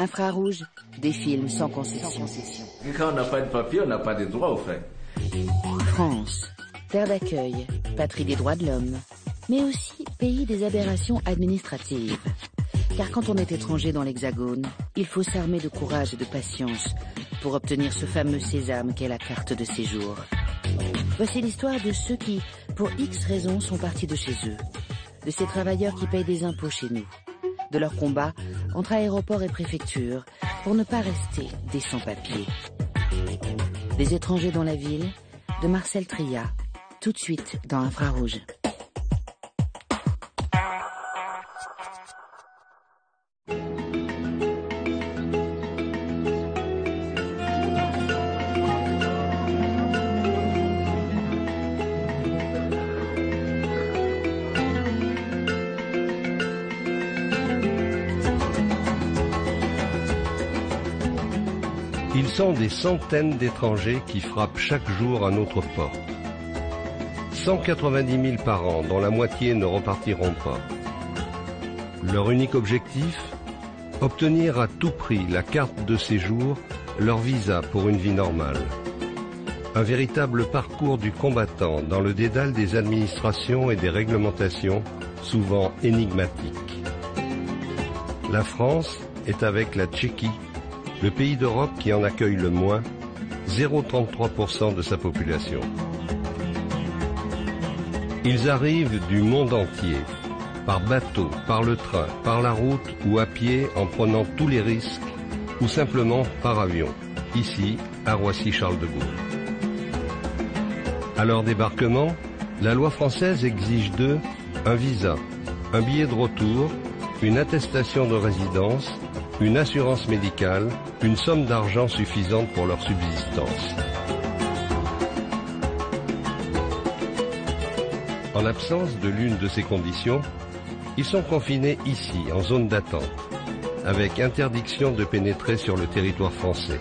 Infrarouge, des films sans concession. Quand on n'a pas de papier, on n'a pas de droits au fait. France, terre d'accueil, patrie des droits de l'homme, mais aussi pays des aberrations administratives. Car quand on est étranger dans l'Hexagone, il faut s'armer de courage et de patience pour obtenir ce fameux sésame qu'est la carte de séjour. Voici l'histoire de ceux qui, pour X raisons, sont partis de chez eux. De ces travailleurs qui payent des impôts chez nous. De leur combat entre aéroport et préfecture pour ne pas rester des sans-papiers. Des étrangers dans la ville, de Marcel Tria, tout de suite dans Infrarouge. Ils sont des centaines d'étrangers qui frappent chaque jour à notre porte. 190 000 par an, dont la moitié ne repartiront pas. Leur unique objectif ? Obtenir à tout prix la carte de séjour, leur visa pour une vie normale. Un véritable parcours du combattant dans le dédale des administrations et des réglementations, souvent énigmatiques. La France est avec la Tchéquie, le pays d'Europe qui en accueille le moins, 0,33% de sa population. Ils arrivent du monde entier, par bateau, par le train, par la route ou à pied en prenant tous les risques, ou simplement par avion, ici à Roissy-Charles de Gaulle. À leur débarquement, la loi française exige d'eux un visa, un billet de retour, une attestation de résidence, une assurance médicale, une somme d'argent suffisante pour leur subsistance. En l'absence de l'une de ces conditions, ils sont confinés ici, en zone d'attente, avec interdiction de pénétrer sur le territoire français.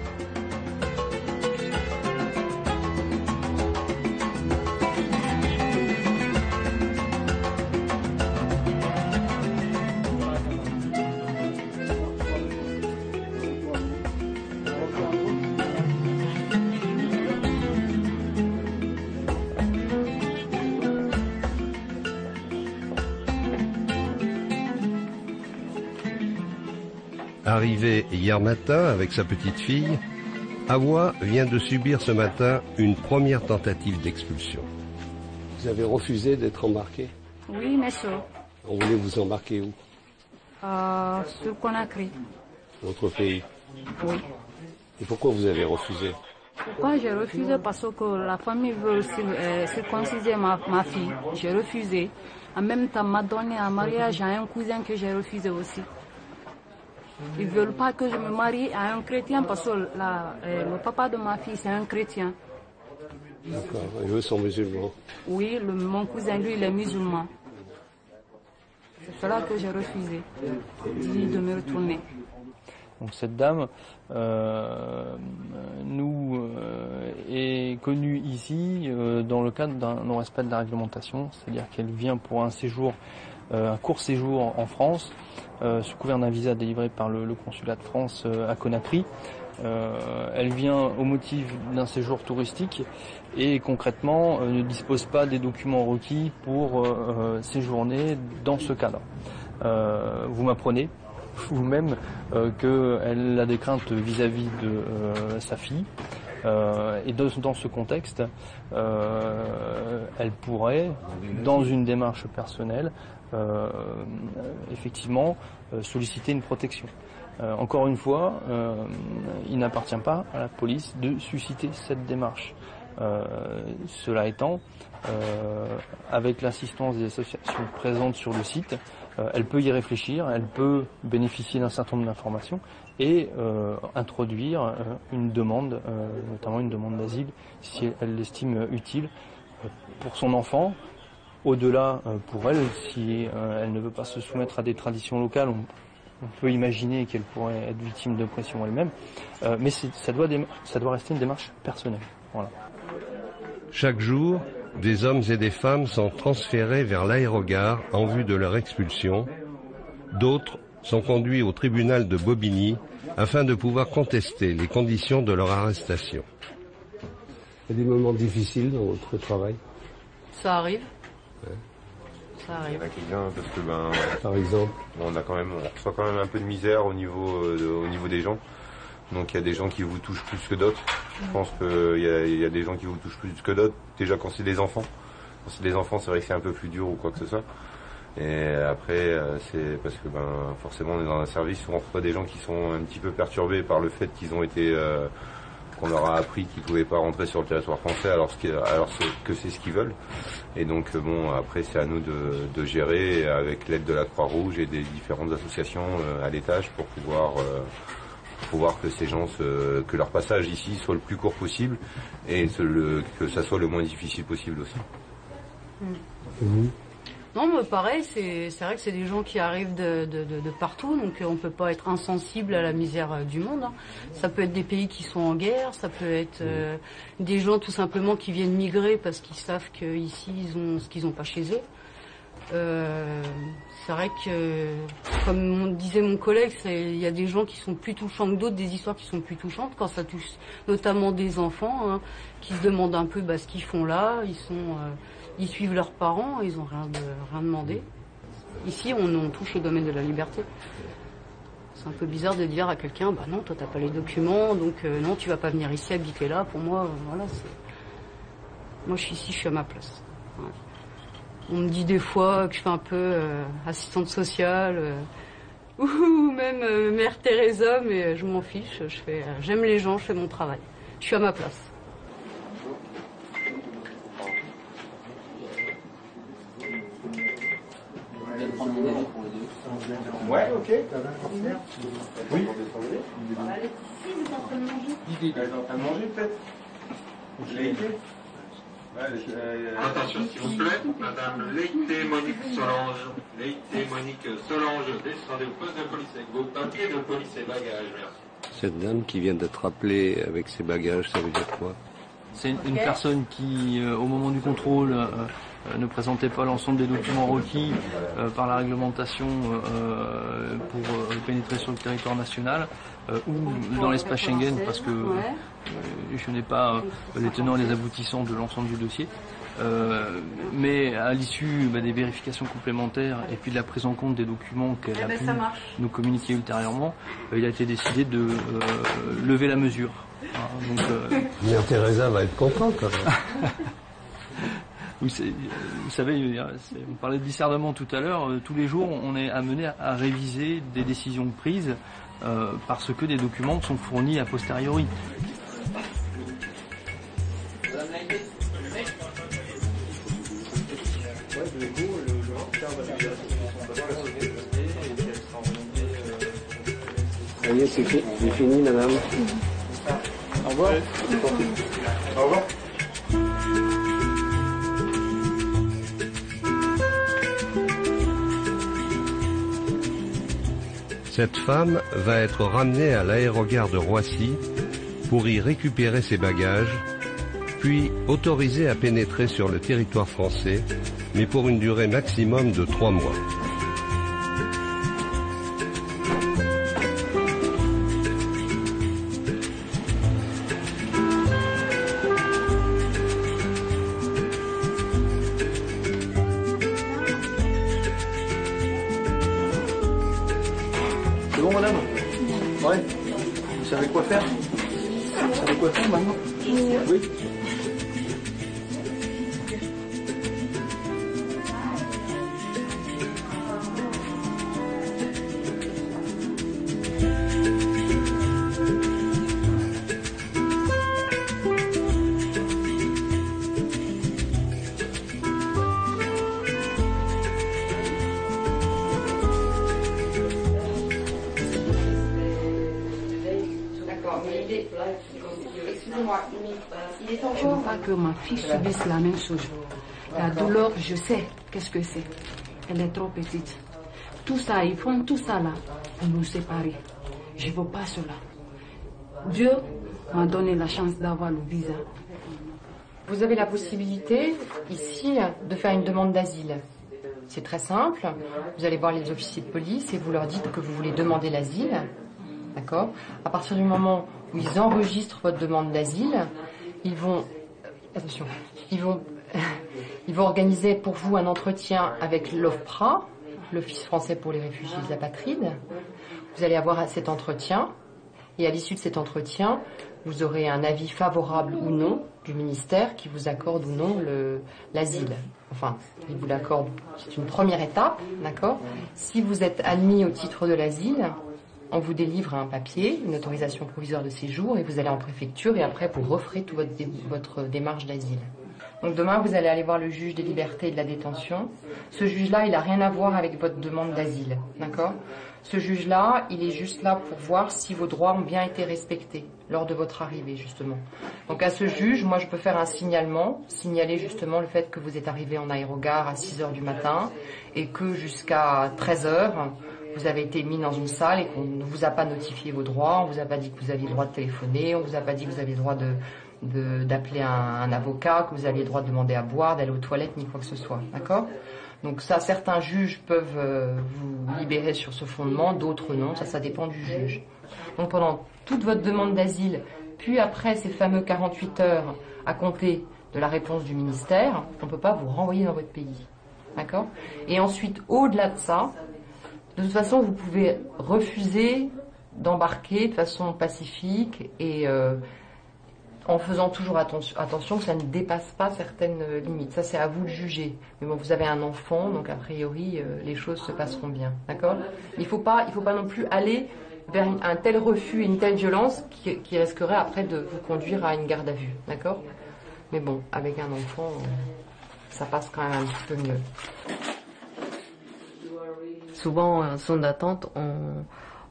Arrivé hier matin avec sa petite fille, Awa vient de subir ce matin une première tentative d'expulsion. Vous avez refusé d'être embarqué? Oui, monsieur. On voulait vous embarquer où? Sur Conakry. Votre pays? Oui. Et pourquoi vous avez refusé? Pourquoi j'ai refusé? Parce que la famille veut circonciser ma fille. J'ai refusé. En même temps, m'a donné un mariage à un cousin que j'ai refusé aussi. Ils ne veulent pas que je me marie à un chrétien parce que le papa de ma fille, c'est un chrétien. D'accord. Et eux sont musulmans? Oui, mon cousin, lui, il est musulman. C'est cela que j'ai refusé, de me retourner. Donc cette dame est connue ici dans le cadre d'un non-respect de la réglementation, c'est-à-dire qu'elle vient pour un séjour, un court séjour en France, sous couvert d'un visa délivré par le consulat de France à Conakry. Elle vient au motif d'un séjour touristique et concrètement ne dispose pas des documents requis pour séjourner dans ce cadre. Vous m'apprenez vous-même qu'elle a des craintes vis-à-vis de sa fille. Et dans ce contexte, elle pourrait, dans une démarche personnelle, effectivement, solliciter une protection. Encore une fois, il n'appartient pas à la police de susciter cette démarche. Cela étant, avec l'assistance des associations présentes sur le site, elle peut y réfléchir, elle peut bénéficier d'un certain nombre d'informations et introduire une demande, notamment une demande d'asile, si elle l'estime utile pour son enfant. Au-delà, pour elle, si elle ne veut pas se soumettre à des traditions locales, on peut imaginer qu'elle pourrait être victime d'oppression elle-même, mais ça doit rester une démarche personnelle. Voilà. Chaque jour, des hommes et des femmes sont transférés vers l'aérogare en vue de leur expulsion. D'autres sont conduits au tribunal de Bobigny afin de pouvoir contester les conditions de leur arrestation. Il y a des moments difficiles dans votre travail? Ça arrive. Ouais. Ça arrive. Il y en a quelques-uns parce que Par exemple, on reçoit quand même un peu de misère au niveau des gens. Donc il y a des gens qui vous touchent plus que d'autres. Je pense qu'il y a des gens qui vous touchent plus que d'autres. Déjà quand c'est des enfants. Quand c'est des enfants, c'est vrai que c'est un peu plus dur ou quoi que ce soit. Et après, c'est parce que forcément on est dans un service où on reçoit des gens qui sont un petit peu perturbés par le fait qu'ils ont été qu'on leur a appris qu'ils ne pouvaient pas rentrer sur le territoire français alors que c'est ce qu'ils veulent. Et donc après c'est à nous de gérer avec l'aide de la Croix-Rouge et des différentes associations à l'étage pour pouvoir que ces gens que leur passage ici soit le plus court possible et que ça soit le moins difficile possible aussi. Non, mais pareil, c'est vrai que c'est des gens qui arrivent de partout, donc on peut pas être insensible à la misère du monde. Hein. Ça peut être des pays qui sont en guerre, ça peut être des gens tout simplement qui viennent migrer parce qu'ils savent qu'ici ils ont ce qu'ils n'ont pas chez eux. C'est vrai que, comme disait mon collègue, il y a des gens qui sont plus touchants que d'autres, des histoires qui sont plus touchantes quand ça touche notamment des enfants qui se demandent un peu ce qu'ils font là. Ils suivent leurs parents, ils n'ont rien demandé. Ici, on touche au domaine de la liberté. C'est un peu bizarre de dire à quelqu'un, non, toi t'as pas les documents, donc non, tu vas pas venir ici habiter là. Pour moi, voilà, moi je suis ici, je suis à ma place. Ouais. On me dit des fois que je fais un peu assistante sociale ou même Mère Teresa, mais je m'en fiche. J'aime les gens, je fais mon travail. Je suis à ma place. Ouais, ok. Oui. Elle est en train de manger. Elle est en train de manger peut-être. Attention s'il vous plaît, Madame Leïté Monique Solange. Leïté Monique Solange, descendez au poste de police avec vos papiers de police et bagages, merci. Cette dame qui vient d'être appelée avec ses bagages, ça veut dire quoi? C'est une personne qui, au moment du contrôle, ne présentait pas l'ensemble des documents requis par la réglementation pour pénétrer sur le territoire national ou dans l'espace Schengen, parce que je n'ai pas les tenants et les aboutissants de l'ensemble du dossier. Mais à l'issue des vérifications complémentaires et puis de la prise en compte des documents qu'elle a pu nous communiquer ultérieurement, il a été décidé de lever la mesure. Mère Teresa va être contente quand même. Vous savez, on parlait de discernement tout à l'heure, tous les jours on est amené à réviser des décisions prises parce que des documents sont fournis a posteriori. Ça y est, c'est fini, madame. Au revoir. Au revoir. Cette femme va être ramenée à l'aérogare de Roissy pour y récupérer ses bagages, puis autorisée à pénétrer sur le territoire français, mais pour une durée maximum de 3 mois. C'est bon, madame? Ouais. Vous savez quoi faire? Vous savez quoi faire maintenant? Oui. Je ne veux pas que ma fille subisse la même chose. La douleur, je sais qu'est-ce que c'est. Elle est trop petite. Tout ça, ils font tout ça là pour nous séparer. Je ne veux pas cela. Dieu m'a donné la chance d'avoir le visa. Vous avez la possibilité, ici, de faire une demande d'asile. C'est très simple. Vous allez voir les officiers de police et vous leur dites que vous voulez demander l'asile. D'accord ? À partir du moment où ils enregistrent votre demande d'asile, ils vont organiser pour vous un entretien avec l'OFPRA, l'Office français pour les réfugiés et les apatrides. Vous allez avoir cet entretien et à l'issue de cet entretien, vous aurez un avis favorable ou non du ministère qui vous accorde ou non l'asile. Enfin, il vous l'accorde, c'est une première étape, d'accord ? Si vous êtes admis au titre de l'asile, on vous délivre un papier, une autorisation provisoire de séjour et vous allez en préfecture et après vous referez toute votre démarche d'asile. Donc demain, vous allez aller voir le juge des libertés et de la détention. Ce juge-là, il n'a rien à voir avec votre demande d'asile, d'accord ? Ce juge-là, il est juste là pour voir si vos droits ont bien été respectés lors de votre arrivée, justement. Donc à ce juge, moi, je peux faire un signalement, signaler justement le fait que vous êtes arrivé en aérogare à 6h du matin et que jusqu'à 13h, vous avez été mis dans une salle et qu'on ne vous a pas notifié vos droits, on ne vous a pas dit que vous aviez le droit de téléphoner, on ne vous a pas dit que vous aviez le droit d'appeler un avocat, que vous aviez le droit de demander à boire, d'aller aux toilettes, ni quoi que ce soit, d'accord ? Donc ça, certains juges peuvent vous libérer sur ce fondement, d'autres non, ça dépend du juge. Donc pendant toute votre demande d'asile, puis après ces fameux 48 heures à compter de la réponse du ministère, on ne peut pas vous renvoyer dans votre pays, d'accord ? Et ensuite, au-delà de ça, de toute façon, vous pouvez refuser d'embarquer de façon pacifique et en faisant toujours attention que ça ne dépasse pas certaines limites. Ça, c'est à vous de juger. Mais bon, vous avez un enfant, donc a priori, les choses se passeront bien. D'accord ? Il faut pas non plus aller vers un tel refus et une telle violence qui risquerait après de vous conduire à une garde à vue. D'accord ? Mais bon, avec un enfant, ça passe quand même un petit peu mieux. Souvent, en zone d'attente,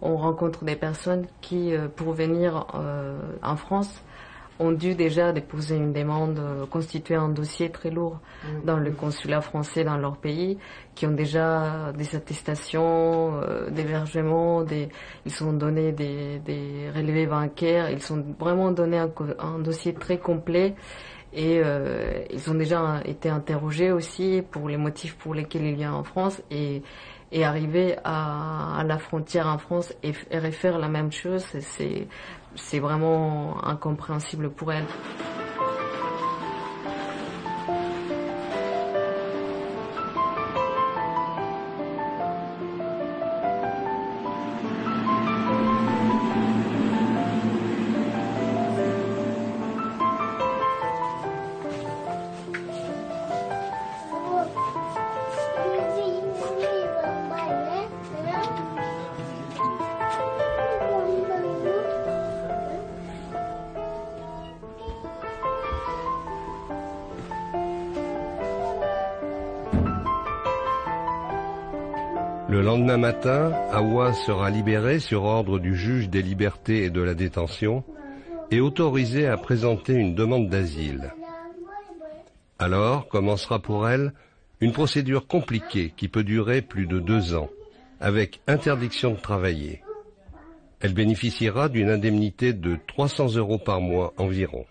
on rencontre des personnes qui, pour venir en France, ont dû déjà déposer une demande, constituer un dossier très lourd dans le consulat français dans leur pays, qui ont déjà des attestations d'hébergement, ils sont donnés des relevés bancaires, ils sont vraiment donnés un dossier très complet et ils ont déjà été interrogés aussi pour les motifs pour lesquels ils viennent en France et arriver à la frontière en France et refaire la même chose, c'est vraiment incompréhensible pour elles. Le lendemain matin, Hawa sera libérée sur ordre du juge des libertés et de la détention et autorisée à présenter une demande d'asile. Alors commencera pour elle une procédure compliquée qui peut durer plus de 2 ans, avec interdiction de travailler. Elle bénéficiera d'une indemnité de 300 € par mois environ.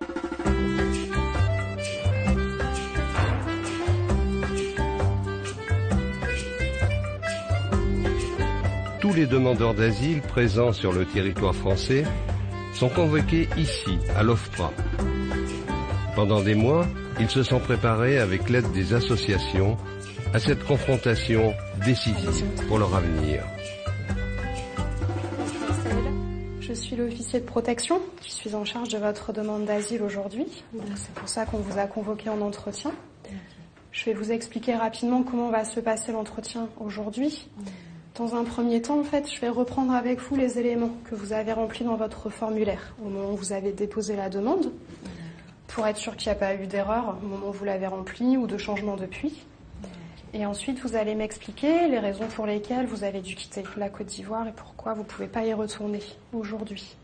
Tous les demandeurs d'asile présents sur le territoire français sont convoqués ici, à l'OFPRA. Pendant des mois, ils se sont préparés avec l'aide des associations à cette confrontation décisive pour leur avenir. Je suis l'officier de protection qui suis en charge de votre demande d'asile aujourd'hui. C'est pour ça qu'on vous a convoqué en entretien. Je vais vous expliquer rapidement comment va se passer l'entretien aujourd'hui. Dans un premier temps, en fait, je vais reprendre avec vous les éléments que vous avez remplis dans votre formulaire au moment où vous avez déposé la demande, pour être sûr qu'il n'y a pas eu d'erreur au moment où vous l'avez rempli ou de changement depuis. Et ensuite, vous allez m'expliquer les raisons pour lesquelles vous avez dû quitter la Côte d'Ivoire et pourquoi vous ne pouvez pas y retourner aujourd'hui.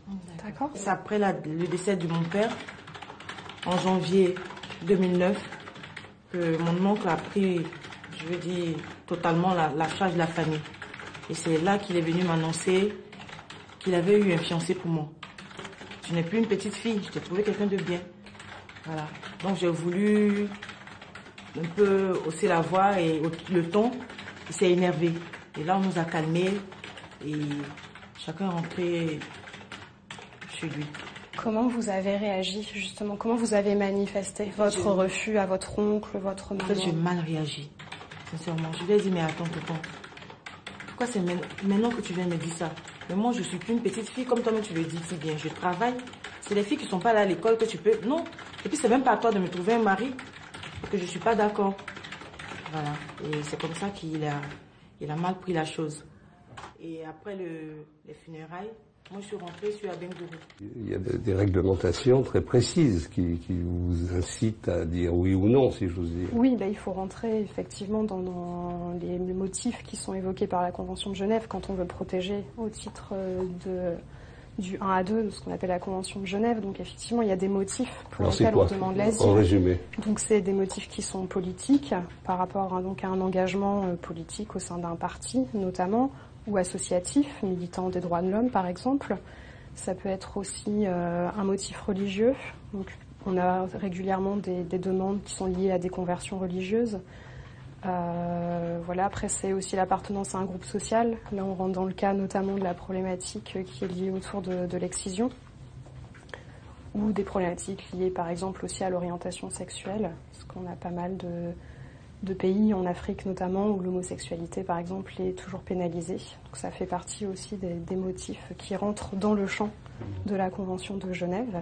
D'accord ? C'est après le décès de mon père, en janvier 2009, que mon oncle a pris, je veux dire, totalement la charge de la famille. Et c'est là qu'il est venu m'annoncer qu'il avait eu un fiancé pour moi. Je n'ai plus une petite fille, j'ai trouvé quelqu'un de bien. Voilà. Donc j'ai voulu un peu hausser la voix et le ton il s'est énervé. Et là, on nous a calmés et chacun est rentré chez lui. Comment vous avez réagi, justement? Comment vous avez manifesté votre refus à votre oncle, votre maman? En fait, j'ai mal réagi, sincèrement. Je lui ai dit, mais attends, tonton, pourquoi c'est maintenant que tu viens me dire ça? Mais moi, je suis qu'une petite fille, comme toi-même tu le dis si bien. Je travaille. C'est les filles qui ne sont pas là à l'école que tu peux... Non. Et puis, c'est même pas à toi de me trouver un mari. Parce que je ne suis pas d'accord. Voilà. Et c'est comme ça qu'il a mal pris la chose. Et après les funérailles, moi, je suis rentrée sur Abengourou. Il y a des réglementations très précises qui vous incitent à dire oui ou non, si j'ose dire. Oui, il faut rentrer effectivement dans les motifs qui sont évoqués par la Convention de Genève quand on veut protéger au titre du 1 à 2, de ce qu'on appelle la Convention de Genève. Donc effectivement, il y a des motifs pour lesquels on demande l'asile. En résumé. Donc c'est des motifs qui sont politiques, par rapport à un engagement politique au sein d'un parti notamment, ou associatif, militant des droits de l'homme par exemple. Ça peut être aussi un motif religieux. Donc, on a régulièrement des demandes qui sont liées à des conversions religieuses. Voilà. Après, c'est aussi l'appartenance à un groupe social. Là, on rentre dans le cas notamment de la problématique qui est liée autour de l'excision, ou des problématiques liées par exemple aussi à l'orientation sexuelle, parce qu'on a pas mal de pays, en Afrique notamment, où l'homosexualité, par exemple, est toujours pénalisée. Donc ça fait partie aussi des motifs qui rentrent dans le champ de la Convention de Genève.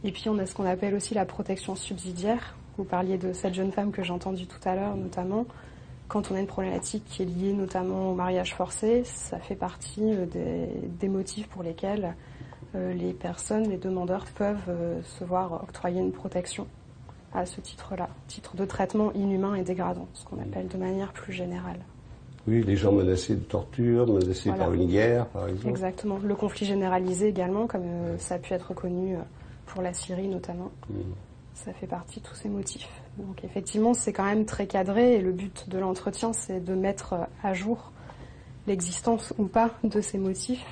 Et puis on a ce qu'on appelle aussi la protection subsidiaire. Vous parliez de cette jeune femme que j'ai entendue tout à l'heure, notamment. Quand on a une problématique qui est liée notamment au mariage forcé, ça fait partie des motifs pour lesquels les personnes, les demandeurs peuvent se voir octroyer une protection à ce titre-là, titre de traitement inhumain et dégradant, ce qu'on appelle de manière plus générale. Oui, les gens menacés de torture, menacés par une guerre, par exemple. Exactement. Le conflit généralisé également, comme ça a pu être reconnu pour la Syrie notamment. Ça fait partie de tous ces motifs. Donc effectivement, c'est quand même très cadré et le but de l'entretien, c'est de mettre à jour l'existence ou pas de ces motifs.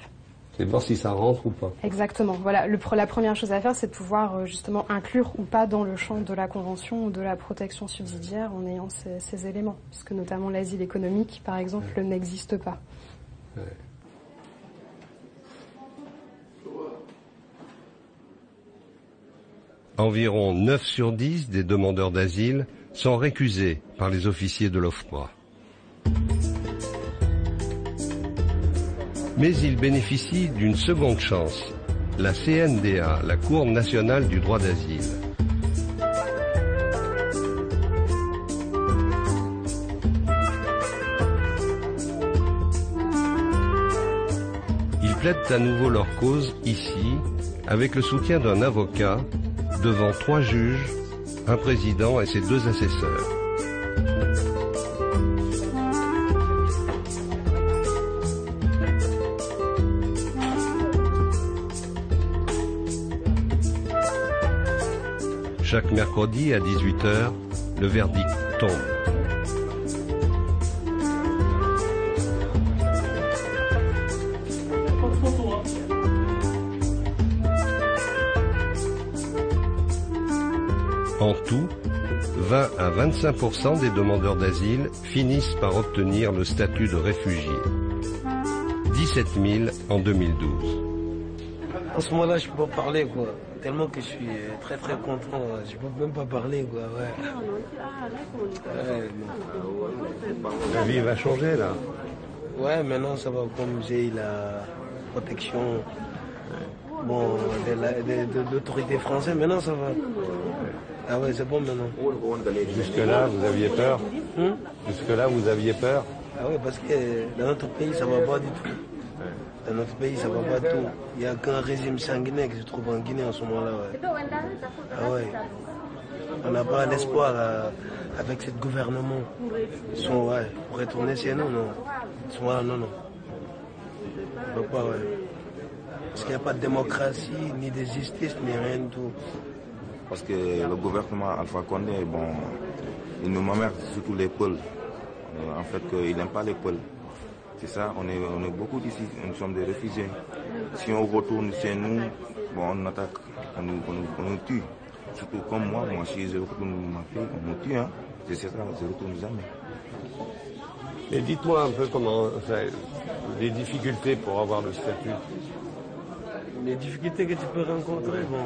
C'est de voir si ça rentre ou pas. Exactement. Voilà. La première chose à faire, c'est de pouvoir justement inclure ou pas dans le champ de la Convention ou de la protection subsidiaire en ayant ces éléments. Puisque notamment l'asile économique, par exemple, n'existe pas. Ouais. Environ 9 sur 10 des demandeurs d'asile sont récusés par les officiers de l'OFPRA. Mais ils bénéficient d'une seconde chance, la CNDA, la Cour nationale du droit d'asile. Ils plaident à nouveau leur cause ici, avec le soutien d'un avocat, devant 3 juges, un président et ses 2 assesseurs. Chaque mercredi à 18h, le verdict tombe. En tout, 20 à 25% des demandeurs d'asile finissent par obtenir le statut de réfugié. 17 000 en 2012. En ce moment-là, je peux pas parler, quoi. Tellement que je suis très très content. Je peux même pas parler, quoi. Ouais. La vie va changer, là. Ouais, maintenant ça va, comme j'ai la protection de l'autorité française, maintenant ça va. Ah ouais, c'est bon maintenant. Jusque-là, vous aviez peur? Jusque-là, vous aviez peur? Ah ouais, parce que dans notre pays, ça va pas du tout. Dans notre pays, ça va pas tout. Il n'y a qu'un régime sanguinaire qui se trouve en Guinée en ce moment-là. Ouais. Ah ouais. On n'a pas l'espoir avec ce gouvernement. Ils sont, ouais, pour retourner chez nous, non. Ils sont là, non. On ne peut pas, ouais. Parce qu'il n'y a pas de démocratie, ni de justice, ni rien du tout. Parce que le gouvernement Alpha Condé, bon, il nous m'emmerde, surtout les Peuls. En fait, il n'aime pas les Peuls. C'est ça, on est beaucoup d'ici, nous sommes des réfugiés. Si on retourne chez nous, bon, on attaque, on nous tue. Surtout comme moi, si je retourne ma fille, on me tue. Hein. C'est ça, je ne retourne jamais. Et dites-moi un peu comment, les difficultés pour avoir le statut. Les difficultés que tu peux rencontrer, bon.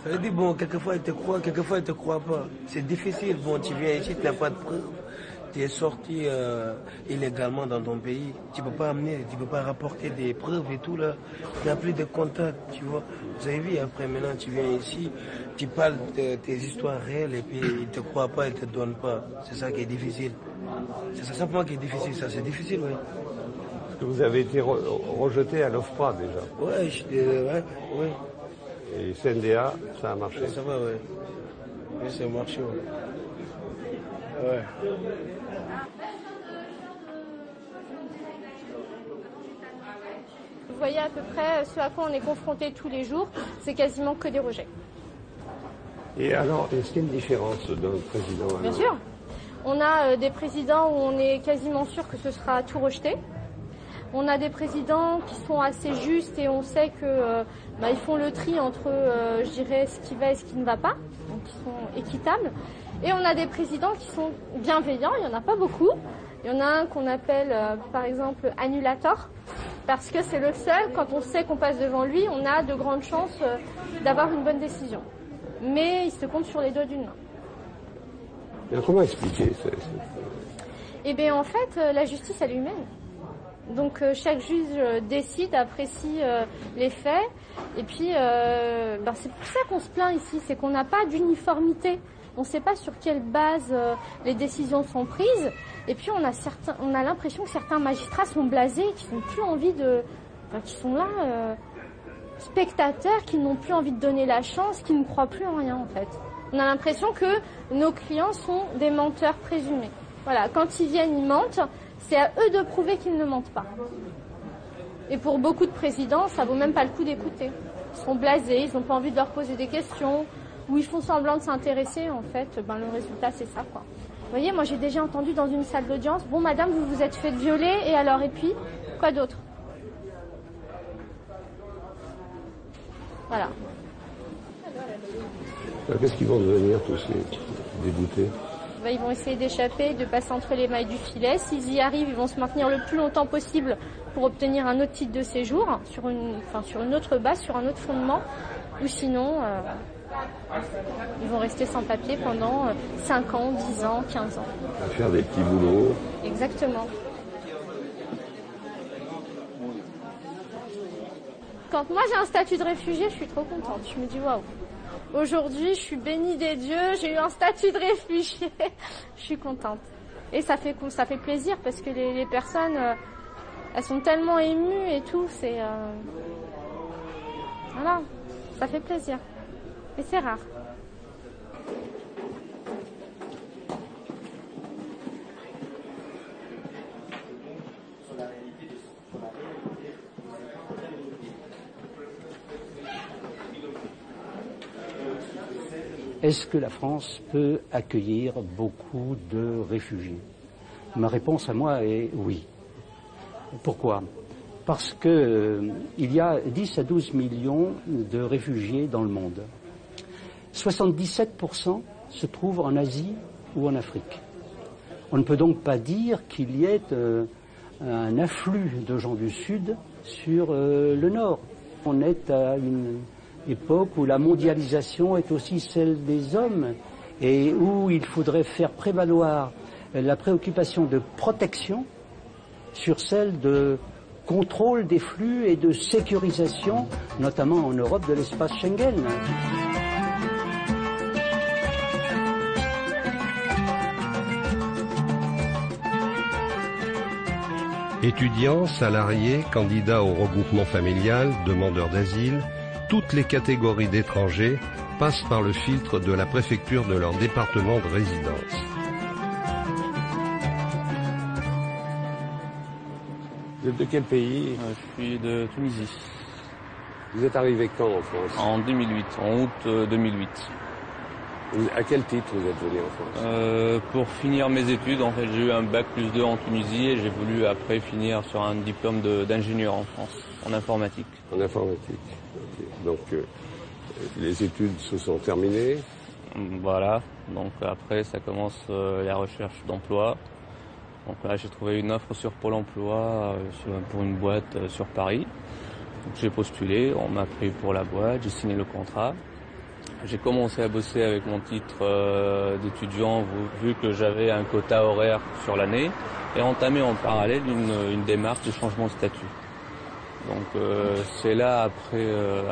Ça veut dire, bon, quelquefois ils te croient, quelquefois ils te croient pas. C'est difficile, bon, tu viens ici, tu n'as pas de preuves. Tu es sorti illégalement dans ton pays. Tu peux pas amener, tu peux pas rapporter des preuves et tout là. Tu n'as plus de contact, tu vois. Vous avez vu, après maintenant tu viens ici, tu parles de tes histoires réelles et puis ils te croient pas, ils te donnent pas. C'est ça qui est difficile. C'est ça simplement qui est difficile, ça c'est difficile, oui. Parce que vous avez été rejeté à l'OFPRA déjà. Oui. Et CNDA, ça a marché. Ça va, oui. Oui, ça a marché, oui. Ouais. Vous voyez à peu près ce à quoi on est confronté tous les jours, c'est quasiment que des rejets. Et alors, est-ce qu'il y a une différence d'un président à l'autre ? Bien sûr. On a des présidents où on est quasiment sûr que ce sera tout rejeté. On a des présidents qui sont assez justes et on sait que ils font le tri entre, je dirais, ce qui va et ce qui ne va pas, donc qui sont équitables. Et on a des présidents qui sont bienveillants, il n'y en a pas beaucoup. Il y en a un qu'on appelle, par exemple, annulator, parce que c'est le seul, quand on sait qu'on passe devant lui, on a de grandes chances d'avoir une bonne décision. Mais il se compte sur les doigts d'une main. Et comment expliquer ça ? Eh bien, en fait, la justice, elle est humaine. Donc, chaque juge décide, apprécie les faits. Et puis, c'est pour ça qu'on se plaint ici, c'est qu'on n'a pas d'uniformité. On ne sait pas sur quelle base les décisions sont prises. Et puis, on a l'impression que certains magistrats sont blasés, qui n'ont plus envie qui sont là, spectateurs, qui n'ont plus envie de donner la chance, qui ne croient plus en rien, en fait. On a l'impression que nos clients sont des menteurs présumés. Voilà, quand ils viennent, ils mentent. C'est à eux de prouver qu'ils ne mentent pas. Et pour beaucoup de présidents, ça vaut même pas le coup d'écouter. Ils sont blasés, ils n'ont pas envie de leur poser des questions, ou ils font semblant de s'intéresser. En fait, le résultat, c'est ça, quoi. Vous voyez, moi, j'ai déjà entendu dans une salle d'audience, bon, madame, vous vous êtes fait violer, et alors, et puis, quoi d'autre ? Voilà. Qu'est-ce qu'ils vont devenir, tous ces déboutés ? Ils vont essayer d'échapper, de passer entre les mailles du filet. S'ils y arrivent, ils vont se maintenir le plus longtemps possible pour obtenir un autre titre de séjour, sur une autre base, sur un autre fondement. Ou sinon, ils vont rester sans papier pendant 5 ans, 10 ans, 15 ans. À faire des petits boulots. Exactement. Quand moi j'ai un statut de réfugié, je suis trop contente. Je me dis waouh. Aujourd'hui, je suis bénie des dieux, j'ai eu un statut de réfugié. Je suis contente. Et ça fait plaisir parce que les personnes, elles sont tellement émues et tout. C'est voilà, ça fait plaisir. Mais c'est rare. Est-ce que la France peut accueillir beaucoup de réfugiés ? Ma réponse à moi est oui. Pourquoi ? Parce que il y a 10 à 12 millions de réfugiés dans le monde. 77% se trouvent en Asie ou en Afrique. On ne peut donc pas dire qu'il y ait un afflux de gens du Sud sur le Nord. On est à une époque où la mondialisation est aussi celle des hommes et où il faudrait faire prévaloir la préoccupation de protection sur celle de contrôle des flux et de sécurisation, notamment en Europe, de l'espace Schengen. Étudiants, salariés, candidats au regroupement familial, demandeurs d'asile, toutes les catégories d'étrangers passent par le filtre de la préfecture de leur département de résidence. Vous êtes de quel pays ? Je suis de Tunisie. Vous êtes arrivé quand en France ? En 2008, en août 2008. À quel titre vous êtes venu en France ? Pour finir mes études, en fait, j'ai eu un bac +2 en Tunisie et j'ai voulu après finir sur un diplôme d'ingénieur en France, en informatique. En informatique. Okay. Donc, les études se sont terminées. Voilà. Donc après, ça commence la recherche d'emploi. Donc là, j'ai trouvé une offre sur Pôle emploi pour une boîte sur Paris. J'ai postulé, on m'a pris pour la boîte, j'ai signé le contrat. J'ai commencé à bosser avec mon titre d'étudiant vu que j'avais un quota horaire sur l'année et entamé en parallèle une démarche de changement de statut. Donc c'est là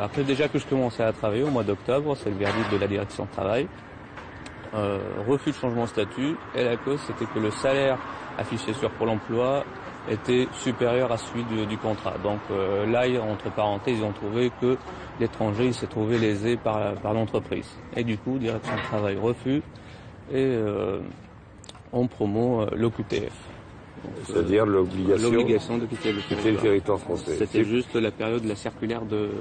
après déjà que je commençais à travailler au mois d'octobre, c'est le verdict de la direction de travail. Refus de changement de statut et la cause c'était que le salaire affiché sur Pôle emploi était supérieur à celui du contrat. Donc là, entre parenthèses, ils ont trouvé que l'étranger il s'est trouvé lésé par l'entreprise. Et du coup, direction de travail refus et on promeut l'OQTF. C'est-à-dire l'obligation de quitter le territoire français. C'était juste la période de la circulaire de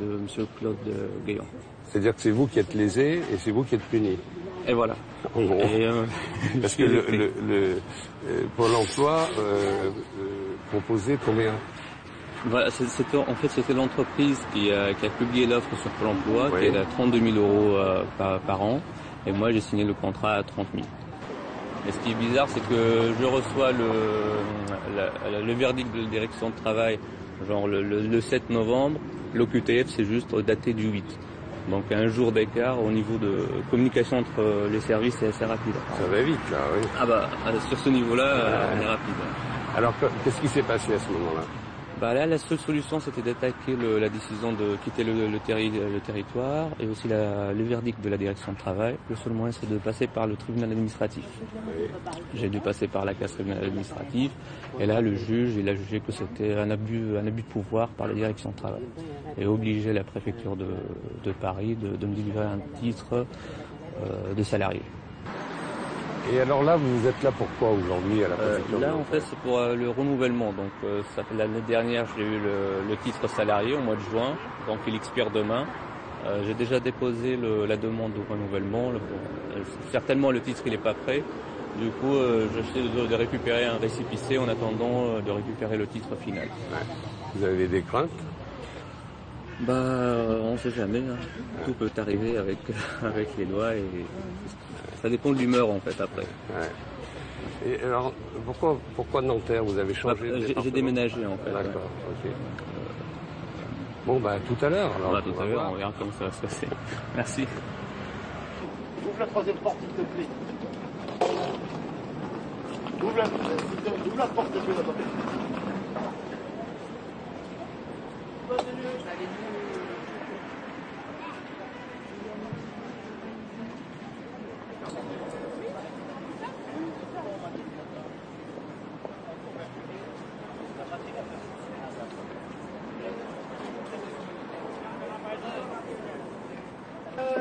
M. Claude Guéant. C'est-à-dire que c'est vous qui êtes lésé et c'est vous qui êtes puni. Et voilà. En gros. Parce que le Pôle emploi proposait combien? Voilà, c'était l'entreprise qui a publié l'offre sur Pôle emploi, qui est à 32 000 € par an. Et moi, j'ai signé le contrat à 30 000. Et ce qui est bizarre, c'est que je reçois le verdict de la direction de travail, genre le 7 novembre. L'OQTF, c'est juste daté du 8. Donc un jour d'écart au niveau de communication entre les services, c'est assez rapide. Ça va vite, là, oui. Ah bah, sur ce niveau-là, on est rapide. Alors, qu'est-ce qui s'est passé à ce moment-là? Bah là, la seule solution, c'était d'attaquer la décision de quitter le territoire et aussi le verdict de la direction de travail. Le seul moyen, c'est de passer par le tribunal administratif. Oui. J'ai dû passer par la case tribunal administratif et là, le juge, il a jugé que c'était un abus de pouvoir par la direction de travail et obligé la préfecture de Paris de me délivrer un titre de salarié. Et alors là, vous êtes là pourquoi aujourd'hui à la préfecture? Là, en fait, c'est pour le renouvellement. Donc, l'année dernière, j'ai eu le titre salarié au mois de juin, donc il expire demain. J'ai déjà déposé la demande de renouvellement. Certainement, le titre, il n'est pas prêt. Du coup, j'essaie de récupérer un récépissé en attendant de récupérer le titre final. Ouais. Vous avez des craintes? Bah, on ne sait jamais. Hein. Tout peut arriver avec les lois et ça dépend de l'humeur en fait après. Ouais. Et alors, pourquoi Nanterre? Vous avez changé de département? J'ai déménagé en fait. D'accord, ok. Bon, bah tout à l'heure alors. Tout à l'heure, on verra comment ça va se passer. Merci. Ouvre la troisième porte s'il te plaît. Ouvre la porte s'il te plaît là-bas.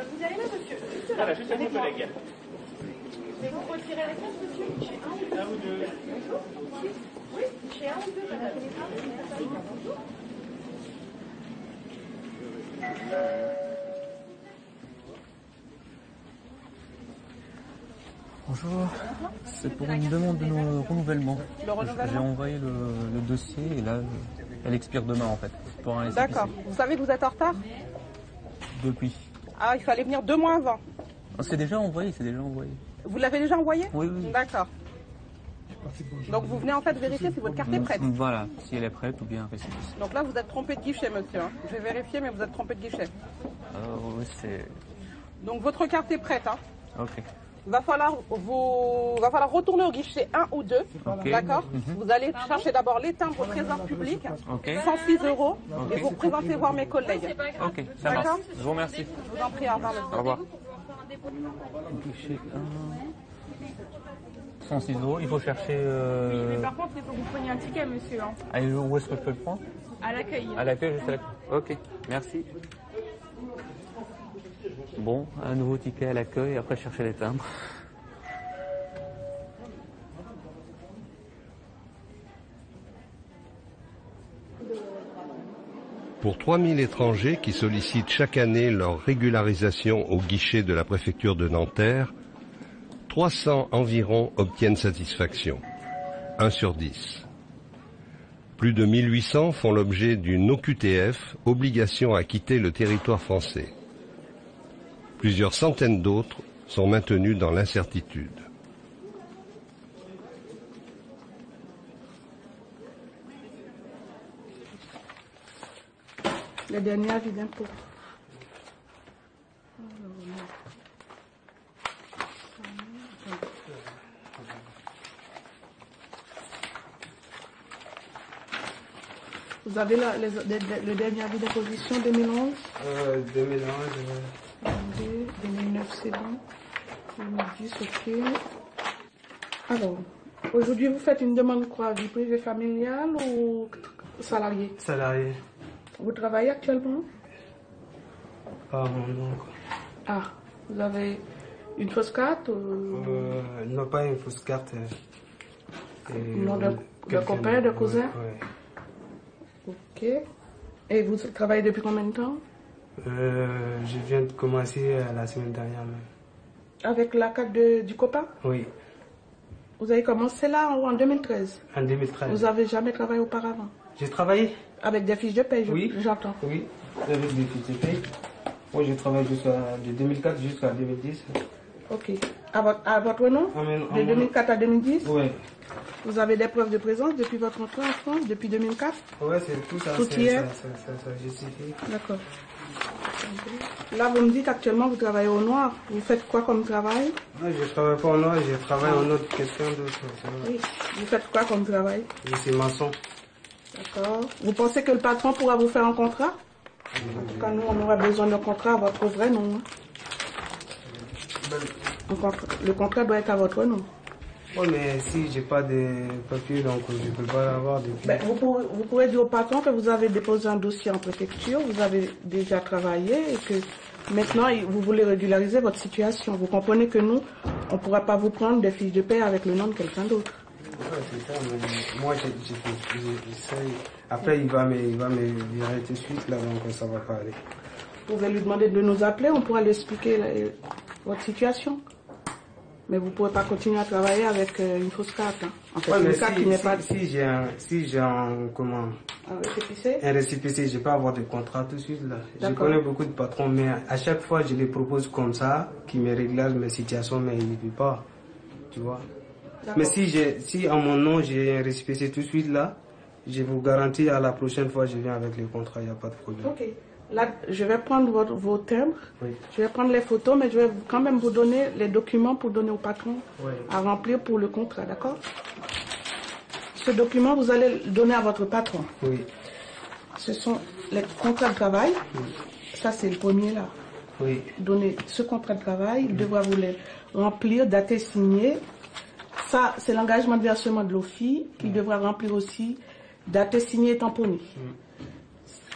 Vous allez là, monsieur? Juste là. Voilà, juste avec mon collègue. Mais vous retirez la carte, monsieur? Chez un ou deux? Oui, chez un ou deux, madame. Bonjour, c'est pour une demande de renouvellement. Le renouvellement? J'ai envoyé le dossier et là, elle expire demain en fait. D'accord. Vous savez que vous êtes en retard? Depuis. Ah, il fallait venir 2 mois avant. C'est déjà envoyé, Vous l'avez déjà envoyé? Oui, oui. D'accord. Donc vous venez en fait vérifier si votre carte est prête. Voilà, si elle est prête ou bien récépissé. Donc là, vous êtes trompé de guichet, monsieur. Je vais vérifier, mais vous êtes trompé de guichet. Oui, c'est... Donc votre carte est prête. Hein. Ok. Va falloir retourner au guichet 1 ou 2, okay. D'accord. Vous allez chercher d'abord les timbres au trésor public, 106 €, et vous représentez voir mes collègues. Ok, ça marche. Je vous remercie. Je vous en prie, au revoir, monsieur. Au revoir. Guichet 1, 106 €, il faut chercher... Oui, mais par contre, il faut que vous preniez un ticket, monsieur. Hein. Ah, où est-ce que je peux le prendre? À l'accueil. À l'accueil, juste à l'accueil. Ok, merci. Bon, un nouveau ticket à l'accueil et après chercher les timbres. Pour 3000 étrangers qui sollicitent chaque année leur régularisation au guichet de la préfecture de Nanterre, 300 environ obtiennent satisfaction, 1 sur 10. Plus de 1800 font l'objet d'une OQTF, obligation à quitter le territoire français. Plusieurs centaines d'autres sont maintenus dans l'incertitude. Les derniers avis d'impôt. Vous avez le dernier avis d'imposition 2011 2011. 2009, c'est bon. 2010, ok. Alors, aujourd'hui, vous faites une demande quoi? Vie privée familiale ou salarié? Salarié. Vous travaillez actuellement? Pas mon nom, quoi. Ah, vous avez une fausse carte ou... Non, pas une fausse carte. Non, de copain, de cousin? Oui. Ok. Et vous travaillez depuis combien de temps? Je viens de commencer la semaine dernière même. Avec la carte du copain? Oui. Vous avez commencé là en 2013? En 2013. Vous avez jamais travaillé auparavant? J'ai travaillé. Avec des fiches de paye, oui. J'entends. Oui, avec des fiches de paye. Moi, j'ai travaillé de 2004 jusqu'à 2010. Ok. À votre nom? De 2004 à 2010? Oui. Vous avez des preuves de présence depuis votre entrée en France, depuis 2004? Oui, c'est tout ça. Tout y est? Ça justifie. D'accord. Là, vous me dites actuellement, vous travaillez au noir. Vous faites quoi comme travail? Non, je ne travaille pas au noir, je travaille en autre question d'autre. Oui. Vous faites quoi comme travail? Je suis maçon. D'accord. Vous pensez que le patron pourra vous faire un contrat? En tout cas, nous, on aura besoin d'un contrat à votre vrai nom. Le contrat doit être à votre nom. Oui, mais si j'ai pas de papiers, donc je ne peux pas l'avoir depuis. Vous pourrez dire au patron que vous avez déposé un dossier en préfecture, vous avez déjà travaillé et que maintenant vous voulez régulariser votre situation. Vous comprenez que nous, on ne pourra pas vous prendre des fiches de paie avec le nom de quelqu'un d'autre. Ouais, c'est ça, mais moi j'essaye. Après il va me virer tout de suite là, donc ça va pas aller. Vous pouvez lui demander de nous appeler, on pourra lui expliquer votre situation. Mais vous ne pouvez pas continuer à travailler avec une fausse carte. Hein. En fait, une carte qui n'est pas... Si j'ai un récépissé, je peux avoir des contrats tout de suite là. Je connais beaucoup de patrons, mais à chaque fois je les propose comme ça, qui me régulent mes situations, mais ils ne veulent pas. Tu vois. Mais si à mon nom j'ai un récépissé tout de suite là, je vous garantis à la prochaine fois je viens avec les contrats, il n'y a pas de problème. Ok. Là, je vais prendre vos timbres, oui. Je vais prendre les photos, mais je vais quand même vous donner les documents pour donner au patron à remplir pour le contrat, d'accord? Ce document, vous allez le donner à votre patron. Oui. Ce sont les contrats de travail. Oui. Ça, c'est le premier là. Oui. Donnez ce contrat de travail, il devra vous les remplir, dater, signer. Ça, c'est l'engagement de versement de l'OFI qu'il devra remplir aussi, dater, signer et tamponner.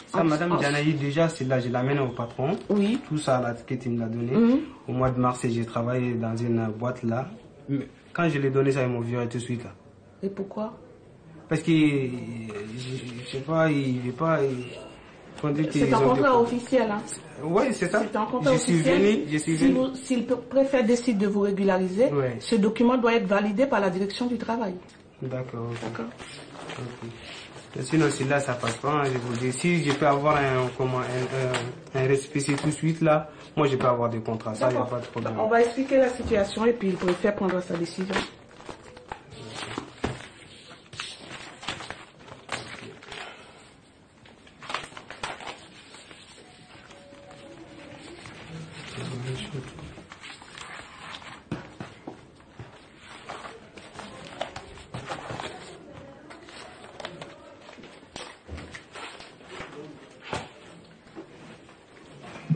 Ça, Madame Janaï, déjà, c'est là, je l'amène au patron. Oui. Tout ça, la ticket, il me l'a donné. Au mois de mars, j'ai travaillé dans une boîte là. Mais quand je l'ai donné, ça, ils m'ont viré tout de suite. Là. Et pourquoi? Parce que, je sais pas, il veut pas. C'est un contrat officiel. Hein. Oui, c'est ça. C'est un contrat officiel. Je suis venu. Si le préfet décide de vous régulariser, ce document doit être validé par la direction du travail. D'accord. D'accord. Sinon, si là, ça passe pas, je vous dis, si je peux avoir un récépissé tout de suite là, moi je peux avoir des contrats, ça, il n'y a pas de problème. On va expliquer la situation et puis le préfet prendra sa décision.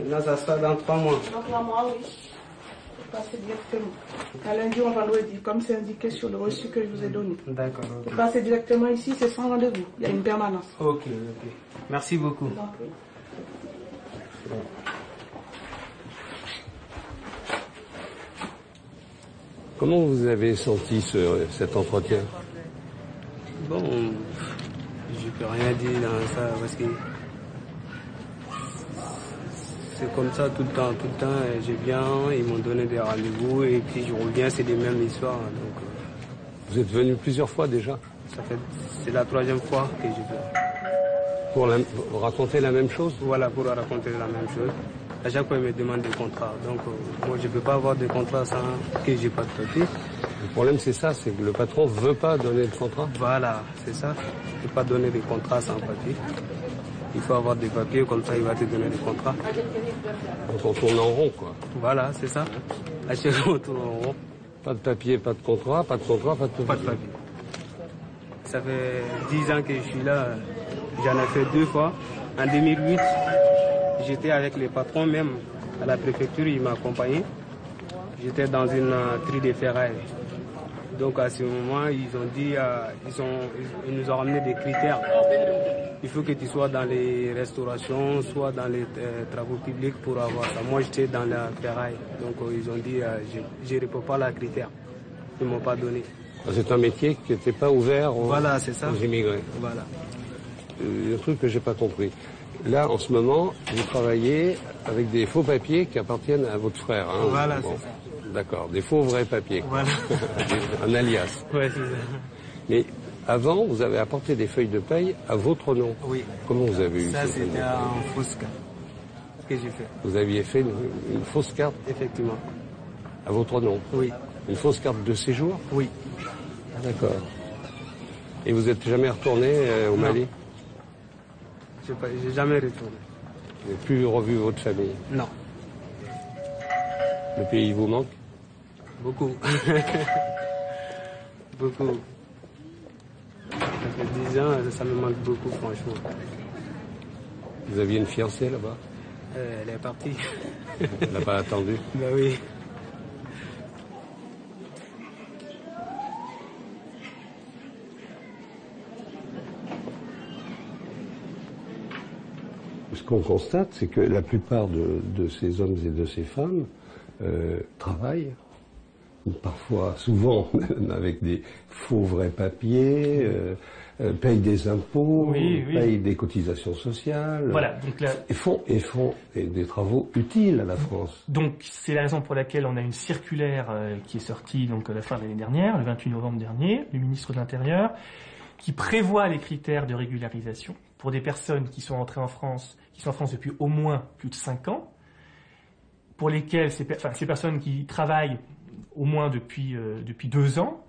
Là, ça sera dans 3 mois. Dans 3 mois, oui. Vous passez directement. À lundi ou vendredi, comme c'est indiqué sur le reçu que je vous ai donné. D'accord. Okay. Vous passez directement ici, c'est sans rendez-vous. Il y a une permanence. Ok. Merci beaucoup. Comment vous avez senti cet entretien? Bon, je peux rien dire dans ça parce que c'est comme ça tout le temps. Je viens, ils m'ont donné des rendez-vous et puis je reviens, c'est les mêmes histoires. Donc, vous êtes venu plusieurs fois déjà? C'est la 3e fois que je viens. Pour raconter la même chose? Voilà, pour raconter la même chose. À chaque fois, ils me demandent des contrats. Donc, moi, je ne peux pas avoir des contrats sans que j'ai pas de papier. Le problème, c'est ça, c'est que le patron ne veut pas donner le contrat. Voilà, c'est ça. Il ne peut pas donner des contrats sans papier. Il faut avoir des papiers, comme ça il va te donner des contrats. Donc on tourne en rond, quoi. Voilà, c'est ça. À chaque fois, on tourne en rond. Pas de papier, pas de contrat, pas de contrat, pas de papier. Pas de papier. Ça fait 10 ans que je suis là. J'en ai fait 2 fois. En 2008, j'étais avec les patrons même à la préfecture, ils m'accompagnaient. J'étais dans une tri de ferraille. Donc à ce moment, ils ont dit, ils nous ont ramené des critères. Il faut que tu sois dans les restaurations, soit dans les travaux publics pour avoir ça. Moi, j'étais dans la ferraille. Donc ils ont dit, je ne réponds pas à la critère. Ils ne m'ont pas donné. C'est un métier qui n'était pas ouvert aux immigrés. Voilà. Un truc que j'ai pas compris. Là, en ce moment, vous travaillez avec des faux papiers qui appartiennent à votre frère. Hein, voilà, bon. c'est ça. D'accord, des faux vrais papiers. Voilà. Un alias. Ouais, c'est ça. Mais avant, vous avez apporté des feuilles de paye à votre nom. Oui. Comment vous avez eu ça? Ça, c'était un fausse carte que j'ai fait. Vous aviez fait une fausse carte? Effectivement. À votre nom? Oui. Une fausse carte de séjour? Oui. Ah, d'accord. Et vous n'êtes jamais retourné au Mali? J'ai jamais retourné. Vous n'avez plus revu votre famille? Non. Le pays vous manque? Beaucoup. Beaucoup. Ça fait 10 ans, ça me manque beaucoup, franchement. Vous aviez une fiancée là-bas? Elle est partie. Elle n'a pas attendu? Ben oui. Ce qu'on constate, c'est que la plupart de ces hommes et de ces femmes travaillent, parfois, souvent, même avec des faux vrais papiers, payent des impôts, payent des cotisations sociales, voilà, donc là, et font des travaux utiles à la France. Donc c'est la raison pour laquelle on a une circulaire qui est sortie donc à la fin de l'année dernière, le 28 novembre dernier, du ministre de l'Intérieur, qui prévoit les critères de régularisation pour des personnes qui sont entrées en France, qui sont en France depuis au moins plus de 5 ans, pour lesquelles ces personnes qui travaillent au moins depuis 2 ans,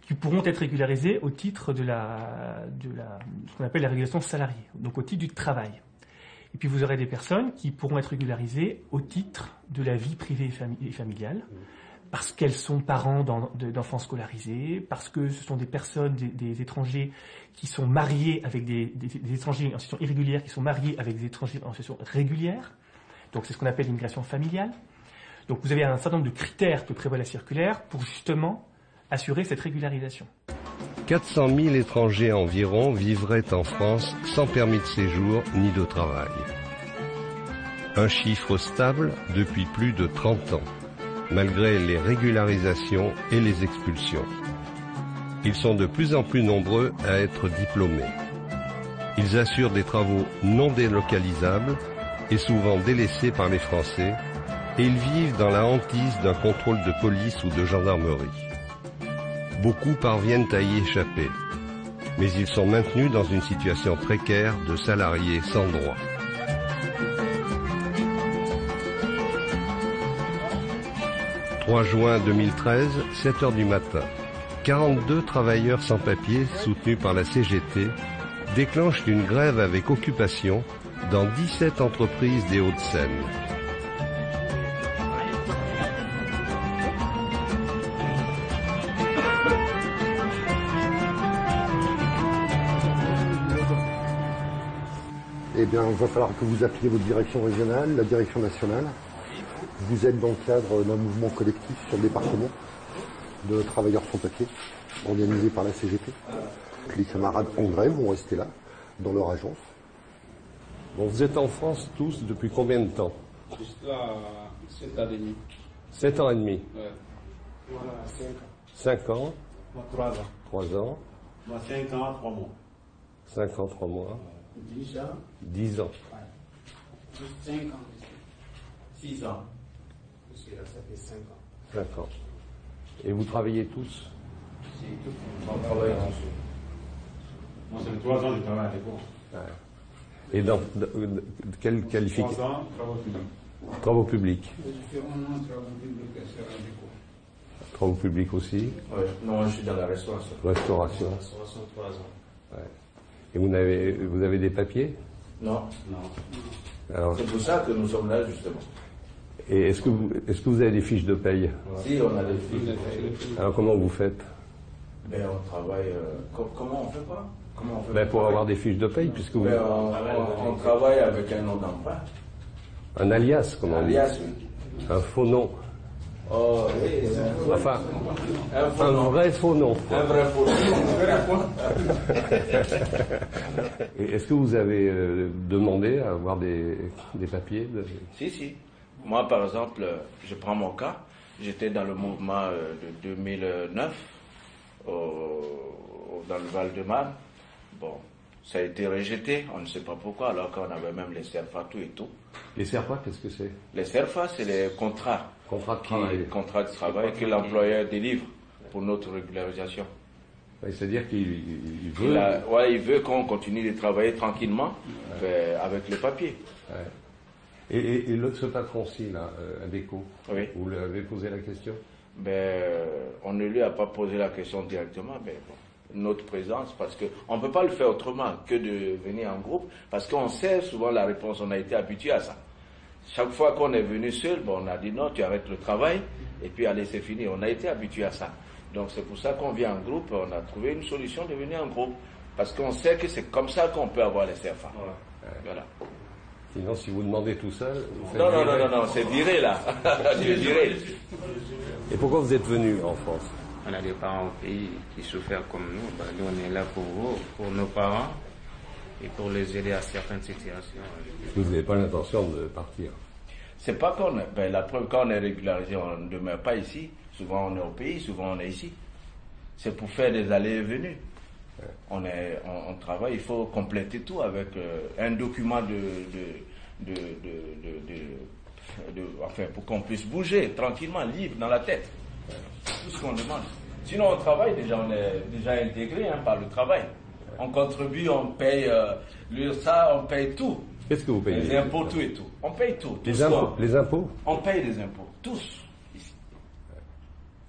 qui pourront être régularisées au titre de ce qu'on appelle la régulation salariée, donc au titre du travail. Et puis vous aurez des personnes qui pourront être régularisées au titre de la vie privée et familiale, parce qu'elles sont parents d'enfants scolarisés, parce que ce sont des personnes, des étrangers qui sont mariés avec des étrangers en situation irrégulière, qui sont mariés avec des étrangers en situation régulière. Donc c'est ce qu'on appelle l'immigration familiale. Donc vous avez un certain nombre de critères que prévoit la circulaire pour justement assurer cette régularisation. 400 000 étrangers environ vivraient en France sans permis de séjour ni de travail. Un chiffre stable depuis plus de 30 ans. Malgré les régularisations et les expulsions. Ils sont de plus en plus nombreux à être diplômés. Ils assurent des travaux non délocalisables et souvent délaissés par les Français, et ils vivent dans la hantise d'un contrôle de police ou de gendarmerie. Beaucoup parviennent à y échapper, mais ils sont maintenus dans une situation précaire de salariés sans droit. 3 juin 2013, 7 heures du matin. 42 travailleurs sans papier soutenus par la CGT déclenchent une grève avec occupation dans 17 entreprises des Hauts-de-Seine. Eh bien, il va falloir que vous appeliez votre direction régionale, la direction nationale. Vous êtes dans le cadre d'un mouvement collectif sur le département de travailleurs sans papier, organisé par la CGT. Les camarades en grève vont rester là, dans leur agence. Bon, vous êtes en France tous depuis combien de temps? Jusqu'à 7 ans et demi. 7 ans et demi. Ouais. Voilà, 5 ans. 3 ans. 3 ans. 5 ans, 3 mois. 5 ans, 3 mois. 10 ans. 10 ans. Ouais. 5 ans. 6 ans. Parce que là, ça fait 5 ans. D'accord. Et vous travaillez tous? C'est tout. On travaille tous. Moi, ça fait 3 ans que je travaille à l'école. Ouais. Et dans quelle qualification? 3 ans, travaux publics. Travaux publics. Je fais 1 an de travaux publics à l'école. Travaux publics aussi? Ouais. Non, je suis dans la restauration. Restauration. Restauration, 3 ans. Ouais. Et vous avez des papiers? Non. Alors, c'est pour ça que nous sommes là, justement. et est-ce que vous avez des fiches de paye? Si, on a des fiches de paye. Alors comment vous faites? Ben, on travaille... comment on fait pas? Ben, pour avoir des fiches de paye, puisque vous... on travaille avec un nom d'emprunt. Un alias, comment on dit? Alias, oui. Un faux nom. Oh, oui, enfin, un vrai faux nom. Un vrai faux nom. Et est-ce que vous avez demandé à avoir des papiers Si. Moi, par exemple, je prends mon cas. J'étais dans le mouvement de 2009 dans le Val-de-Marne. Bon, ça a été rejeté, on ne sait pas pourquoi, alors qu'on avait même les CERFA, tout et tout. Les CERFA, qu'est-ce que c'est? Les CERFA, c'est les contrats. Contrats de travail. Contrats de travail que l'employeur délivre pour notre régularisation. C'est-à-dire qu'il veut... il veut qu'on continue de travailler tranquillement avec le papier. Ouais. Et ce patron-ci, là, Adéco, oui. Vous lui avez posé la question? On ne lui a pas posé la question directement, mais bon. Notre présence, parce qu'on ne peut pas le faire autrement que de venir en groupe, parce qu'on sait souvent la réponse, on a été habitué à ça. Chaque fois qu'on est venu seul, on a dit non, tu arrêtes le travail, et puis allez, c'est fini. On a été habitué à ça. Donc c'est pour ça qu'on vient en groupe, on a trouvé une solution de venir en groupe, parce qu'on sait que c'est comme ça qu'on peut avoir les CFA. Voilà. Sinon, si vous demandez tout seul... Non, c'est viré là. C'est viré. Et pourquoi vous êtes venu en France? On a des parents au pays qui souffrent comme nous. Nous, on est là pour vous, pour nos parents et pour les aider à certaines situations. Vous n'avez pas l'intention de partir? C'est pas qu'on... la preuve, quand on est régularisé, on ne demeure pas ici. Souvent, on est au pays, souvent, on est ici. C'est pour faire des allées et venues. Ouais. On travaille, il faut compléter tout avec un document enfin, pour qu'on puisse bouger tranquillement, libre, dans la tête. Tout ce qu'on demande. Sinon, on travaille déjà, on est déjà intégré par le travail. On contribue, on paye l'URSSAF, on paye tout. Qu'est-ce que vous payez? Les impôts, tout et tout. On paye tout. Les impôts? Les impôts? On paye les impôts, tous, ici.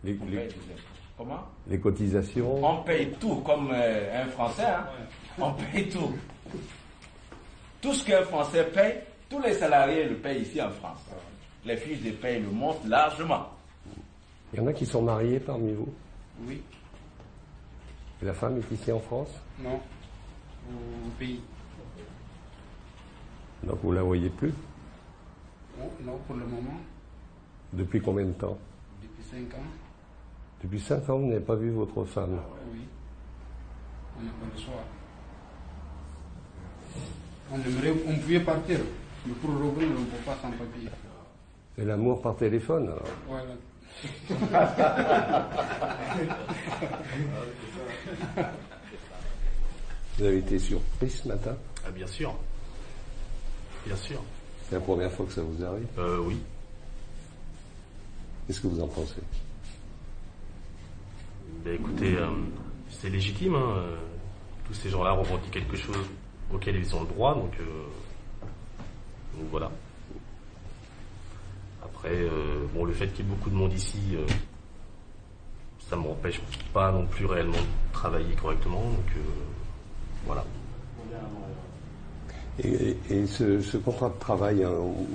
On paye les impôts. Comment? Les cotisations? On paye tout, comme un Français. On paye tout. Tout ce qu'un Français paye, tous les salariés le payent ici en France. Les fiches de paye le montrent largement. Il y en a qui sont mariés parmi vous? Oui. Et la femme est ici en France? Non, au pays. Donc vous ne la voyez plus? Non, pour le moment. Depuis combien de temps? Depuis 5 ans. Depuis 5 ans, vous n'avez pas vu votre femme? Oui. On n'a pas le choix. On pouvait partir, mais pour revenir, on ne peut pas sans papier. C'est l'amour par téléphone, alors? Voilà. Vous avez été surpris ce matin? Ah, bien sûr. Bien sûr. C'est la première fois que ça vous arrive? Oui. Qu'est-ce que vous en pensez? Écoutez, c'est légitime. Tous ces gens-là revendiquent quelque chose auquel ils ont le droit, donc voilà. Après, le fait qu'il y ait beaucoup de monde ici, ça ne m'empêche pas non plus réellement de travailler correctement, donc voilà. Et ce contrat de travail, on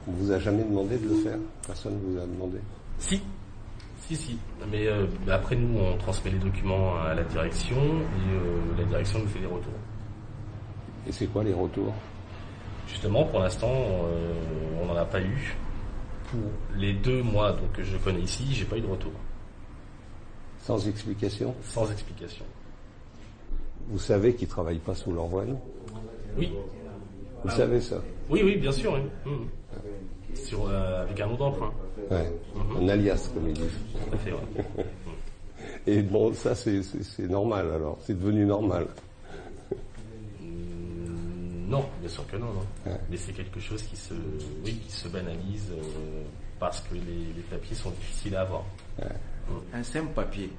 vous a jamais demandé de le faire? Personne ne vous a demandé? Si. Mais après, nous, on transmet les documents à la direction et la direction nous fait des retours. Et c'est quoi les retours? Justement, pour l'instant, on n'en a pas eu. Pour les 2 mois que je connais ici, j'ai pas eu de retour. Sans explication? Sans explication. Vous savez qu'ils ne travaillent pas sous leur voile? Oui. Vous savez ça? Oui, bien sûr. Oui. Avec un nom d'emprunt. Ouais. Un alias, comme ils disent. Tout à fait, ouais. Et bon, ça, c'est normal, alors. C'est devenu normal. Non, bien sûr que non. Ouais. Mais c'est quelque chose qui se banalise parce que les papiers sont difficiles à avoir. Ouais. Un simple papier.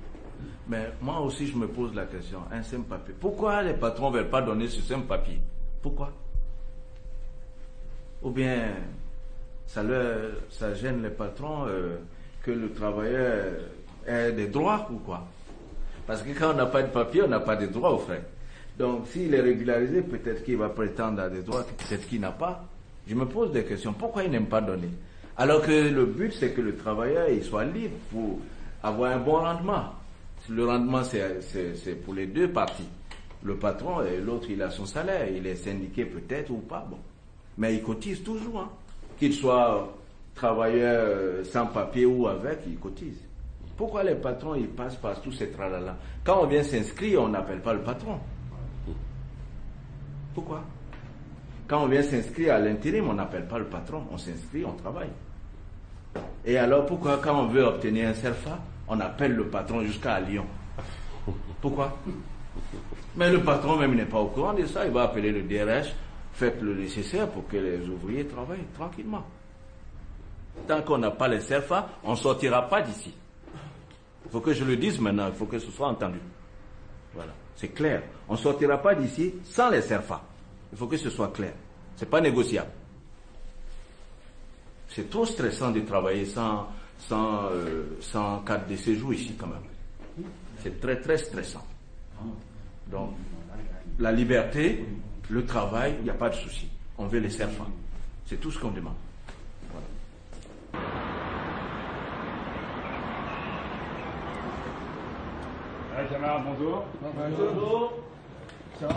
Mais moi aussi, je me pose la question. Un simple papier. Pourquoi les patrons ne veulent pas donner ce simple papier? Pourquoi? Ou bien, ça gêne les patrons que le travailleur ait des droits ou quoi? Parce que quand on n'a pas de papier, on n'a pas de droits, au frère. Donc s'il est régularisé, peut-être qu'il va prétendre à des droits, peut-être qu'il n'a pas. Je me pose des questions. Pourquoi il n'aime pas donner? Alors que le but, c'est que le travailleur il soit libre pour avoir un bon rendement. Le rendement, c'est pour les deux parties. Le patron et l'autre, il a son salaire. Il est syndiqué peut-être ou pas. Bon. Mais il cotise toujours. Hein. Qu'il soit travailleur sans papier ou avec, il cotise. Pourquoi les patrons, ils passent par tous ces tralala? Quand on vient s'inscrire, on n'appelle pas le patron. Pourquoi? Quand on vient s'inscrire à l'intérim, on n'appelle pas le patron. On s'inscrit, on travaille. Et alors pourquoi quand on veut obtenir un CERFA, on appelle le patron jusqu'à Lyon? Pourquoi? Mais le patron même n'est pas au courant de ça. Il va appeler le DRH, faites le nécessaire pour que les ouvriers travaillent tranquillement. Tant qu'on n'a pas les CERFA, on ne sortira pas d'ici. Il faut que je le dise maintenant, il faut que ce soit entendu. Voilà, c'est clair. On ne sortira pas d'ici sans les CERFA. Il faut que ce soit clair. Ce n'est pas négociable. C'est trop stressant de travailler sans carte de séjour ici quand même. C'est très très stressant. Donc, la liberté, le travail, il n'y a pas de souci. On veut les CERFA. C'est tout ce qu'on demande. Voilà. Allez, camarades, bonjour. Bonjour. Ça va?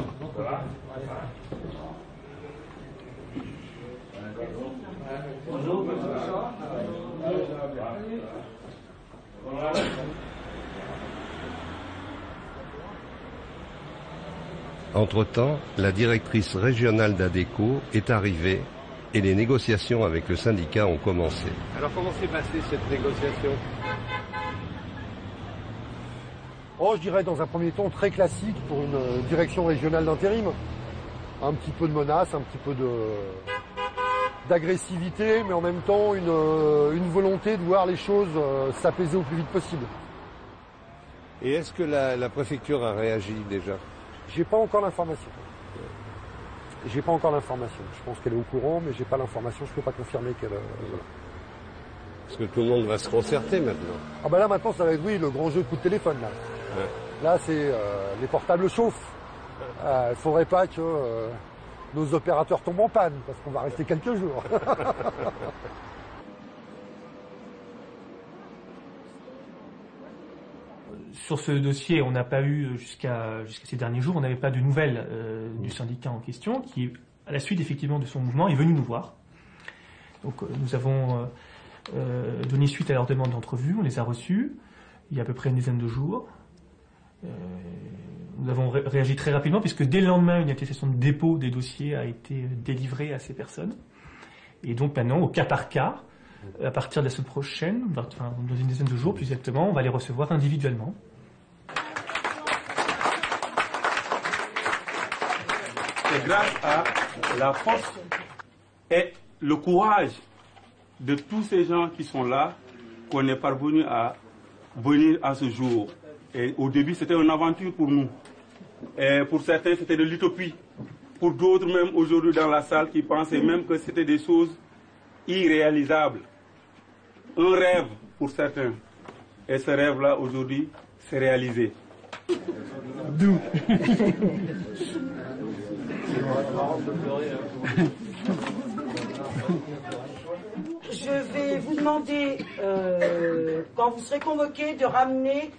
Bonjour. Entre-temps, la directrice régionale d'ADECO est arrivée et les négociations avec le syndicat ont commencé. Alors comment s'est passée cette négociation? Oh, je dirais dans un premier temps très classique pour une direction régionale d'intérim. Un petit peu de menace, un petit peu d'agressivité, mais en même temps une volonté de voir les choses s'apaiser au plus vite possible. Et est-ce que la préfecture a réagi déjà? J'ai pas encore l'information. J'ai pas encore l'information. Je pense qu'elle est au courant, mais j'ai pas l'information. Je peux pas confirmer qu'elle. Parce que tout le monde va se concerter maintenant. Ah ben là maintenant ça va être le grand jeu de coup de téléphone là. Ouais. Là c'est les portables chauffent. Il faudrait pas que nos opérateurs tombent en panne parce qu'on va rester quelques jours. Sur ce dossier, on n'a pas eu, jusqu'à ces derniers jours, on n'avait pas de nouvelles du syndicat en question, qui, à la suite effectivement de son mouvement, est venu nous voir. Donc nous avons donné suite à leur demande d'entrevue, on les a reçus, il y a à peu près une dizaine de jours. Nous avons réagi très rapidement, puisque dès le lendemain, une attestation de dépôt des dossiers a été délivrée à ces personnes. Et donc maintenant, au cas par cas, à partir de la semaine prochaine, enfin, dans une dizaine de jours plus exactement, on va les recevoir individuellement. C'est grâce à la force et le courage de tous ces gens qui sont là qu'on est parvenu à venir à ce jour. Et au début, c'était une aventure pour nous. Et pour certains, c'était de l'utopie. Pour d'autres, même aujourd'hui dans la salle, qui pensaient même que c'était des choses irréalisables. Un rêve pour certains. Et ce rêve-là, aujourd'hui, s'est réalisé. D'où Je vais vous demander, quand vous serez convoqué, de ramener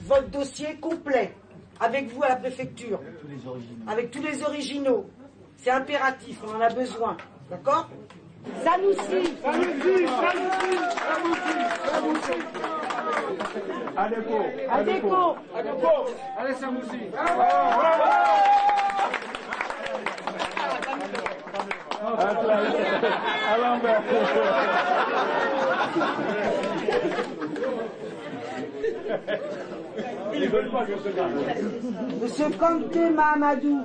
votre dossier complet avec vous à la préfecture, avec tous les originaux. C'est impératif, on en a besoin. D'accord? Sanoussi, Adeko. Allez, Sanoussi. Monsieur Kanté Mahamadou.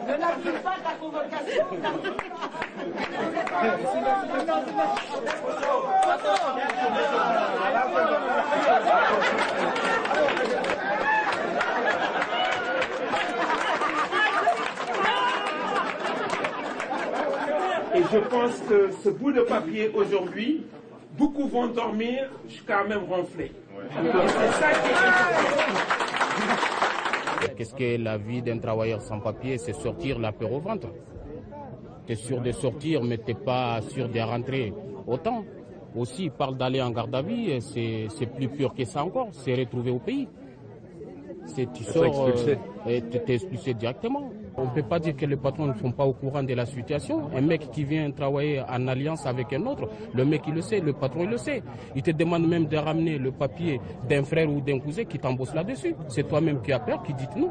Ne n'appuie pas ta convocation. Attends. je pense que ce bout de papier aujourd'hui, beaucoup vont dormir jusqu'à même ronfler. Et c'est ça qui est important. Qu'est-ce que la vie d'un travailleur sans papier? C'est sortir la peur au ventre. Tu es sûr de sortir, mais tu n'es pas sûr de rentrer autant. Aussi, il parle d'aller en garde à vue, c'est plus pur que ça encore, c'est retrouver au pays. Tu sors et tu t'es expulsé directement. On ne peut pas dire que les patrons ne sont pas au courant de la situation. Un mec qui vient travailler en alliance avec un autre, le mec il le sait, le patron il le sait. Il te demande même de ramener le papier d'un frère ou d'un cousin qui t'embosse là-dessus. C'est toi-même qui as peur, qui dit non.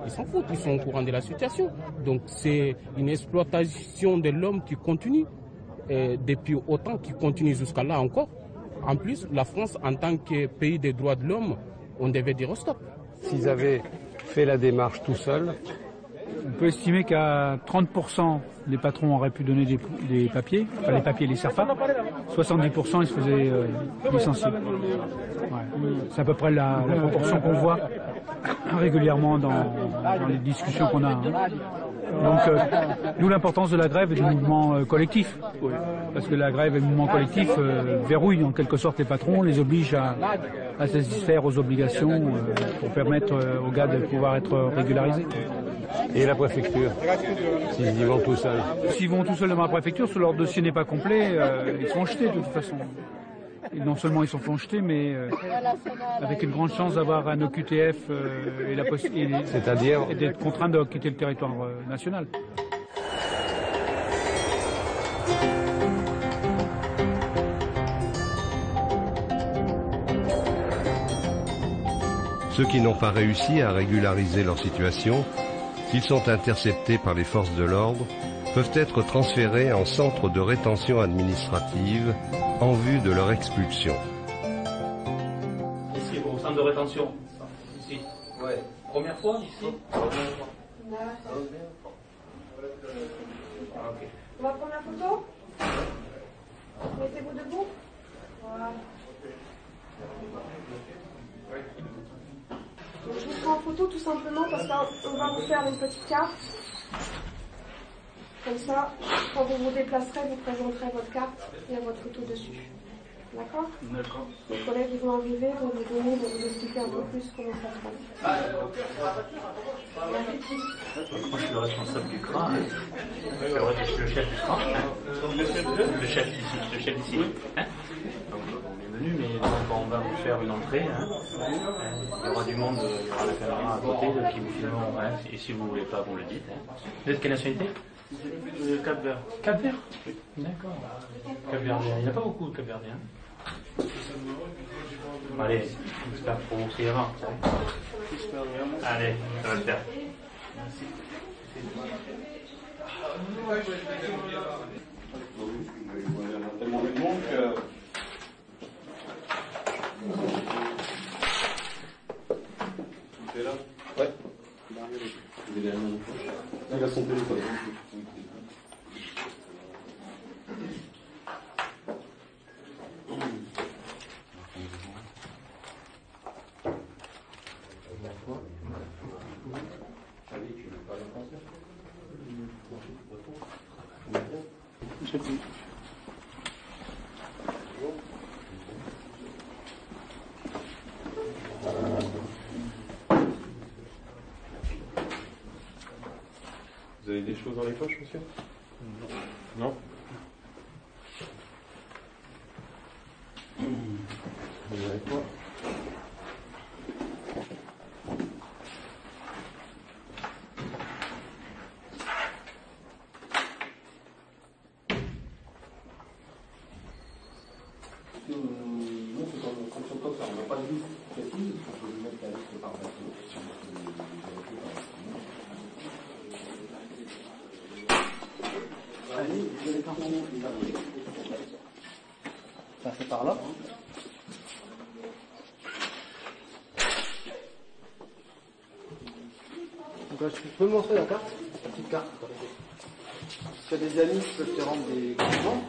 Ils s'en foutent, ils sont au courant de la situation. Donc c'est une exploitation de l'homme qui continue. Depuis autant qui continue jusqu'à là encore. En plus, la France, en tant que pays des droits de l'homme, on devait dire stop. S'ils avaient fait la démarche tout seuls, on peut estimer qu'à 30%, les patrons auraient pu donner des papiers, enfin les papiers, les CERFA. 70% ils se faisaient licencier. Ouais. C'est à peu près la proportion qu'on voit régulièrement dans les discussions qu'on a. Hein. Donc, d'où l'importance de la grève et du mouvement collectif. Parce que la grève et le mouvement collectif verrouillent en quelque sorte les patrons, les obligent à satisfaire aux obligations pour permettre aux gars de pouvoir être régularisés. Et la préfecture, s'ils y vont tout seuls? S'ils vont tout seuls dans la préfecture, si leur dossier n'est pas complet, ils sont jetés de toute façon. Et non seulement ils sont jetés, mais avec une grande chance d'avoir un OQTF et la possibilité d'être contraints de quitter le territoire national. Ceux qui n'ont pas réussi à régulariser leur situation, s'ils sont interceptés par les forces de l'ordre, peuvent être transférés en centre de rétention administrative en vue de leur expulsion. Ici, au centre de rétention. Ici. Ouais. Première fois ici. Okay. On va prendre la photo. Mettez-vous debout. Voilà. Donc, je vous prends en photo tout simplement parce qu'on va vous faire une petite carte. Comme ça, quand vous vous déplacerez, vous présenterez votre carte et votre photo dessus. D'accord? D'accord. Les collègues ils vont arriver, vont vous donner, vont vous expliquer un peu plus comment ça se passe. Moi, je suis le responsable du CRA. Je suis le chef du CRA. Le chef d'ici. Hein? Donc, on est venu, mais donc, on va vous faire une entrée. Hein? Il y aura du monde, il y aura la caméra à côté qui vous filmeront. Hein? Et si vous ne voulez pas, vous le dites. Hein? Vous êtes quelle nationalité? Cap-Vert. Cap-Vert? D'accord. Cap-Verdien. Il n'y en a pas beaucoup de Cap-Verdiens. Allez, j'espère que pour vous c'est rare. Allez, ça va le faire. Merci. T'es là? Ouais. Il a son téléphone. Vous avez des choses dans les poches, monsieur? Non. Non? Vous avez quoi? Ça fait par là. Donc là, tu peux me montrer la carte, la petite carte. Si tu as des amis qui peuvent te rendre des documents,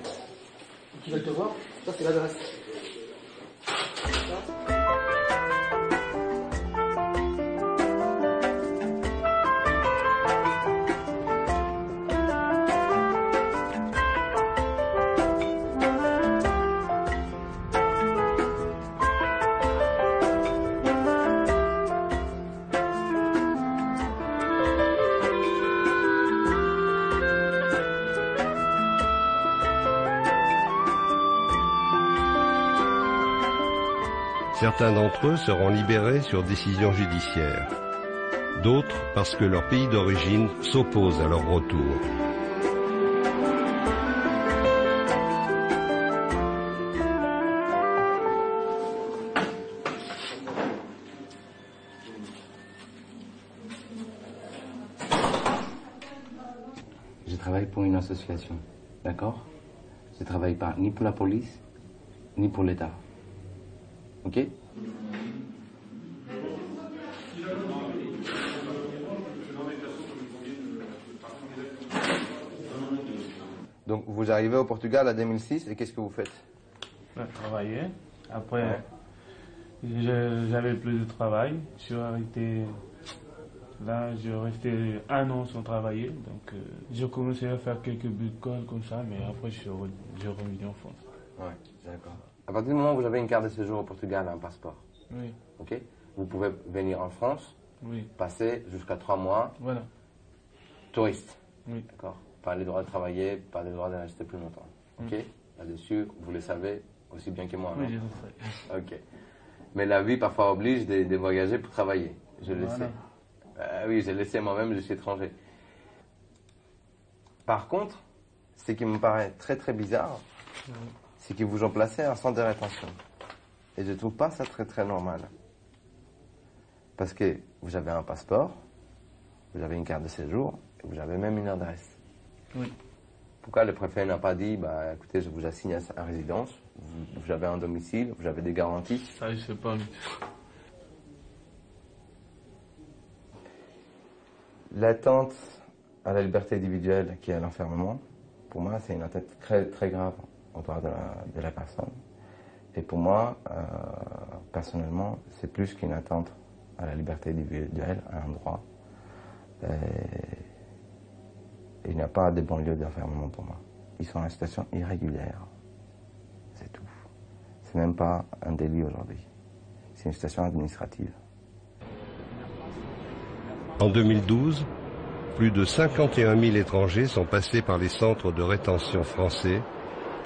qui veulent te voir, ça c'est l'adresse. Certains d'entre eux seront libérés sur décision judiciaire. D'autres parce que leur pays d'origine s'oppose à leur retour. Je travaille pour une association, d'accord? Je ne travaille pas ni pour la police, ni pour l'État. Ok? Donc vous arrivez au Portugal en 2006 et qu'est-ce que vous faites? Travailler. Après, j'avais plus de travail. Je suis arrêté. Là, j'ai resté 1 an sans travailler. Donc, j'ai commencé à faire quelques bricoles comme ça, mais après, je suis revenu en France. Ouais, d'accord. À partir du moment où vous avez une carte de séjour au Portugal, un passeport, oui. Ok, vous pouvez venir en France, oui. Passer jusqu'à 3 mois, voilà. Touriste, oui. D'accord. Pas le droit de travailler, pas le droit de rester plus longtemps. Ok, là-dessus, vous le savez aussi bien que moi. Oui, non? je le sais. Ok. Mais la vie parfois oblige de voyager pour travailler. Je le sais. Oui, je le sais moi-même, je suis étranger. Par contre, ce qui me paraît très très bizarre, c'est que vous en placez un centre de rétention. Et je ne trouve pas ça très très normal. Parce que vous avez un passeport, vous avez une carte de séjour, et vous avez même une adresse. Oui. Pourquoi le préfet n'a pas dit, bah, écoutez, je vous assigne à résidence, vous avez un domicile, vous avez des garanties? Ça, je sais pas. L'attente à la liberté individuelle qui est l'enfermement, pour moi, c'est une atteinte très, très grave au droit de la personne. Et pour moi, personnellement, c'est plus qu'une attente à la liberté individuelle, à un droit. Il n'y a pas de bon lieu d'enfermement pour moi. Ils sont en situation irrégulière. C'est tout. C'est même pas un délit aujourd'hui. C'est une situation administrative. En 2012, plus de 51 000 étrangers sont passés par les centres de rétention français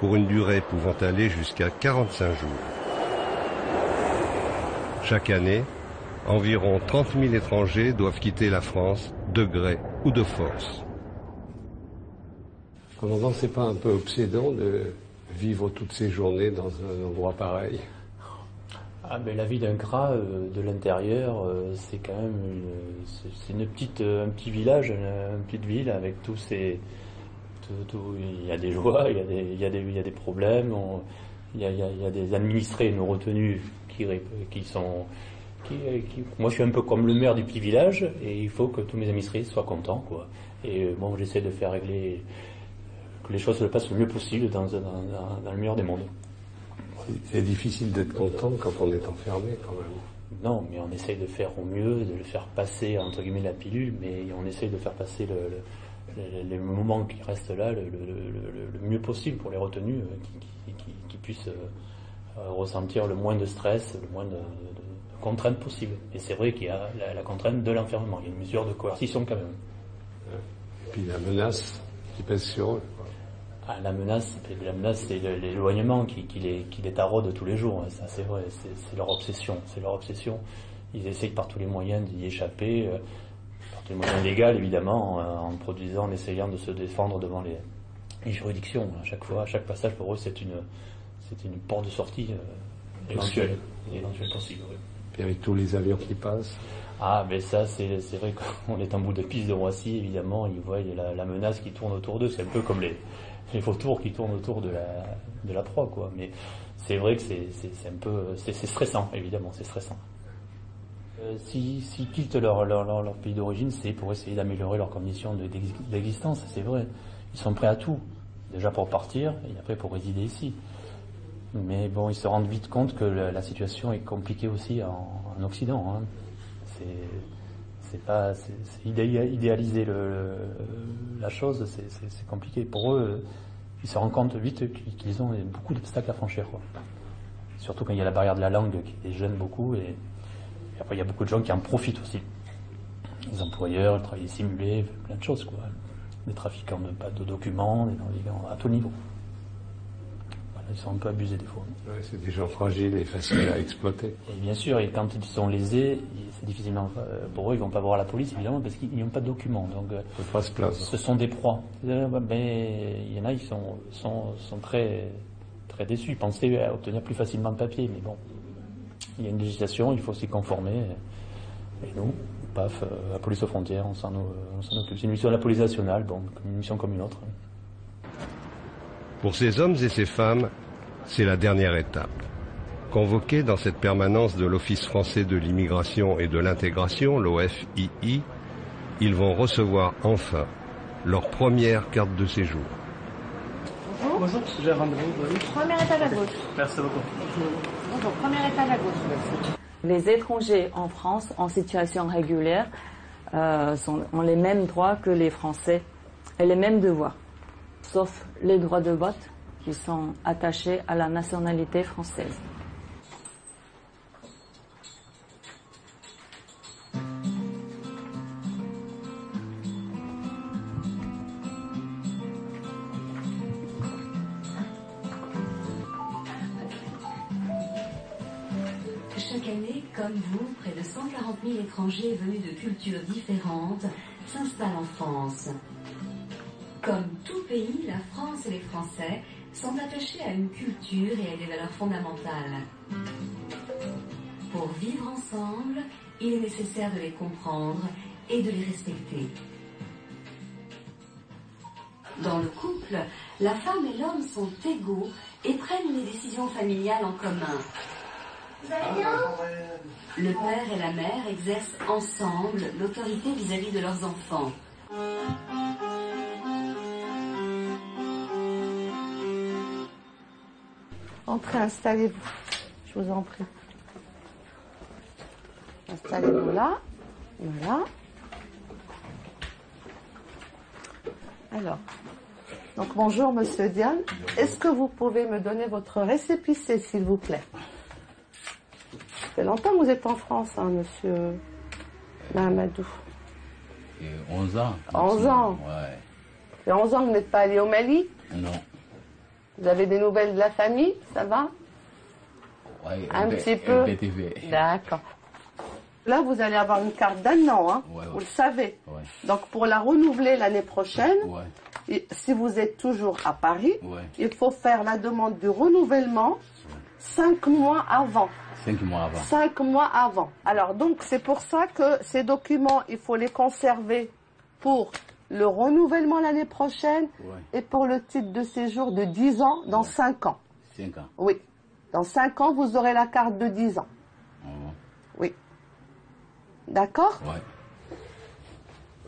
pour une durée pouvant aller jusqu'à 45 jours. Chaque année, environ 30 000 étrangers doivent quitter la France de gré ou de force. Commandant, c'est pas un peu obsédant de vivre toutes ces journées dans un endroit pareil? Ah, mais la vie d'un CRA de l'intérieur, c'est quand même c'est un petit village, une petite ville avec tous ces... il y a des joies, il y a des problèmes, il y a des administrés non retenus qui sont... moi je suis un peu comme le maire du petit village et il faut que tous mes administrés soient contents, quoi. Et moi j'essaie de faire régler que les choses se passent le mieux possible dans le meilleur des mondes. C'est difficile d'être content quand on est enfermé, quand même. Non, mais on essaye de faire au mieux, de le faire passer, entre guillemets, la pilule, mais on essaye de faire passer les moments qui restent là le mieux possible pour les retenus, qui puissent ressentir le moins de stress, le moins de contraintes possibles. Et c'est vrai qu'il y a la contrainte de l'enfermement, il y a une mesure de coercition quand même. Et puis la menace qui pèse sur eux. Ah, la menace, c'est l'éloignement qui les taraude tous les jours. Ça, c'est vrai, c'est leur obsession. C'est leur obsession. Ils essayent par tous les moyens d'y échapper, par tous les moyens légaux, évidemment, en essayant de se défendre devant les juridictions. À chaque fois, à chaque passage, pour eux, c'est une porte de sortie éventuelle possible. Oui. Et avec tous les avions qui passent. Ah, mais ça, c'est vrai qu'on est en bout de piste de Roissy, évidemment, ils voient la menace qui tourne autour d'eux. C'est un peu comme les vautours qui tournent autour de la proie, quoi. Mais c'est vrai que c'est un peu, c'est stressant, évidemment, c'est stressant. S'ils quittent leur pays d'origine, c'est pour essayer d'améliorer leurs conditions d'existence, c'est vrai. Ils sont prêts à tout, déjà pour partir et après pour résider ici. Mais bon, ils se rendent vite compte que la situation est compliquée aussi en Occident, hein. Idéaliser la chose, c'est compliqué. Pour eux, ils se rendent compte vite qu'ils ont beaucoup d'obstacles à franchir, quoi. Surtout quand il y a la barrière de la langue qui les gêne beaucoup, et après il y a beaucoup de gens qui en profitent aussi. Les employeurs, le travail simulé, plein de choses, quoi. Des trafiquants de documents, des trafiquants à tout niveau. ils sont un peu abusés des fois. Ouais, c'est des gens fragiles et faciles à exploiter. Et bien sûr, et quand ils sont lésés, c'est difficilement pour eux, ils vont pas voir la police évidemment parce qu'ils n'ont pas de documents. Donc, pas se plaindre. Ce sont des proies. Mais il y en a, ils sont très très déçus. Ils pensaient à obtenir plus facilement de papier, mais bon, il y a une législation, il faut s'y conformer. Et nous, paf, la police aux frontières, on s'en occupe. C'est une mission de la police nationale, bon, une mission comme une autre. Pour ces hommes et ces femmes, c'est la dernière étape. Convoqués dans cette permanence de l'Office français de l'immigration et de l'intégration, l'OFII, ils vont recevoir enfin leur première carte de séjour. Bonjour, j'ai un rendez-vous. Premier étage à gauche. Merci beaucoup. Bonjour, premier étage à gauche. Les étrangers en France en situation régulière ont les mêmes droits que les Français et les mêmes devoirs, sauf les droits de vote qui sont attachés à la nationalité française. Chaque année, comme vous, près de 140 000 étrangers venus de cultures différentes s'installent en France. Comme tout pays, la France et les Français sont attachés à une culture et à des valeurs fondamentales. Pour vivre ensemble, il est nécessaire de les comprendre et de les respecter. Dans le couple, la femme et l'homme sont égaux et prennent les décisions familiales en commun. Le père et la mère exercent ensemble l'autorité vis-à-vis de leurs enfants. Entrez, installez-vous. Je vous en prie. Installez-vous là. Voilà. Alors, donc bonjour Monsieur Diane. Est-ce que vous pouvez me donner votre récépissé, s'il vous plaît? Ça fait longtemps que vous êtes en France, hein, Monsieur Mahamadou. 11 ans. 11 ans. Ouais. Ça fait 11 ans que vous n'êtes pas allé au Mali? Non. Vous avez des nouvelles de la famille? Ça va? Ouais, un petit peu. D'accord. Là, vous allez avoir une carte d'un an, hein, ouais. Vous le savez. Ouais. Donc, pour la renouveler l'année prochaine, ouais. Et si vous êtes toujours à Paris, ouais. Il faut faire la demande de renouvellement 5 mois avant. 5 mois avant. 5 mois avant. Alors, donc, c'est pour ça que ces documents, il faut les conserver pour le renouvellement l'année prochaine et pour le titre de séjour de 10 ans dans 5 ans. 5 ans. Oui. Dans 5 ans, vous aurez la carte de 10 ans. Oui. D'accord? Ouais.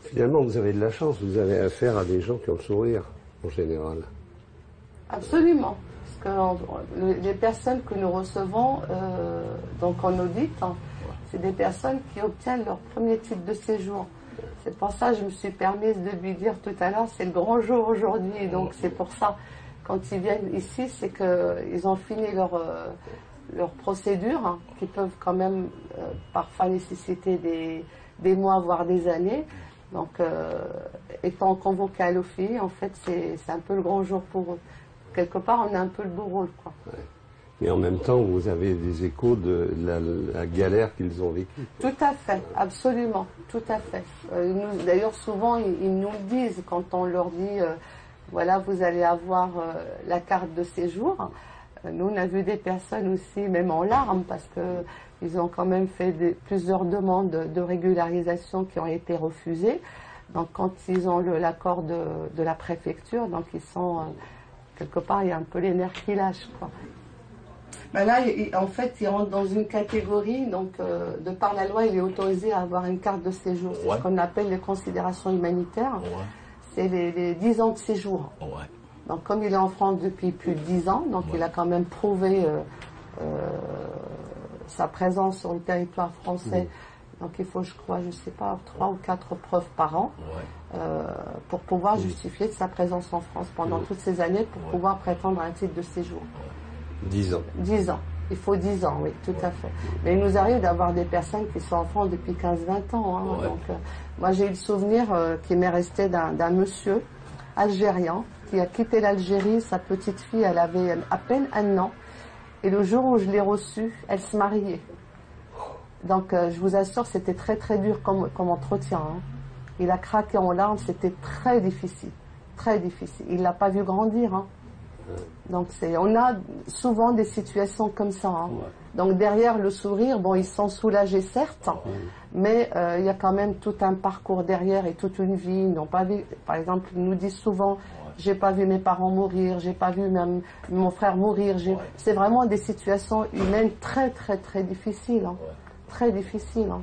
Finalement, vous avez de la chance, vous avez affaire à des gens qui ont le sourire, en général. Absolument. Parce que les personnes que nous recevons, donc en audit, hein, c'est des personnes qui obtiennent leur premier titre de séjour. C'est pour ça que je me suis permise de lui dire tout à l'heure, c'est le grand jour aujourd'hui. Donc c'est pour ça, quand ils viennent ici, c'est qu'ils ont fini leur procédure, hein, qui peuvent quand même parfois nécessiter des mois, voire des années. Donc, étant convoqués à l'OFII, en fait, c'est un peu le grand jour pour eux. Quelque part, on a un peu le beau rôle, quoi. Ouais. Mais en même temps, vous avez des échos de la galère qu'ils ont vécue. Tout à fait, absolument, tout à fait. D'ailleurs, souvent, ils nous le disent quand on leur dit, voilà, vous allez avoir la carte de séjour. Nous, on a vu des personnes aussi, même en larmes, parce que ils ont quand même fait plusieurs demandes de régularisation qui ont été refusées. Donc, quand ils ont l'accord de la préfecture, donc ils sont, quelque part, il y a un peu les nerfs qui lâchent, quoi. Ben là, en fait, ils rentrent dans une catégorie, donc, de par la loi, il est autorisé à avoir une carte de séjour. C'est ce qu'on appelle les considérations humanitaires. C'est les 10 ans de séjour. Donc, comme il est en France depuis plus de 10 ans, donc il a quand même prouvé sa présence sur le territoire français. Donc il faut, je crois, je sais pas, 3 ou 4 preuves par an pour pouvoir justifier de sa présence en France pendant toutes ces années pour pouvoir prétendre à un titre de séjour. 10 ans. 10 ans. Il faut 10 ans, oui, tout à fait. Mais il nous arrive d'avoir des personnes qui sont en France depuis 15-20 ans. Hein, donc, moi, j'ai eu le souvenir qui m'est resté d'un monsieur algérien qui a quitté l'Algérie. Sa petite fille, elle avait à peine 1 an. Et le jour où je l'ai reçue, elle se mariait. Donc, je vous assure, c'était très très dur comme entretien. Hein. Il a craqué en larmes, c'était très difficile. Très difficile. Il ne l'a pas vu grandir. Hein. Donc, on a souvent des situations comme ça. Hein. Donc, derrière le sourire, bon, ils sont soulagés, certes, mais il y a quand même tout un parcours derrière et toute une vie. Ils n'ont pas vu, par exemple, ils nous disent souvent, j'ai pas vu mes parents mourir, j'ai pas vu même mon frère mourir. C'est vraiment des situations humaines très, très, très difficiles. Hein. Très difficiles. Hein.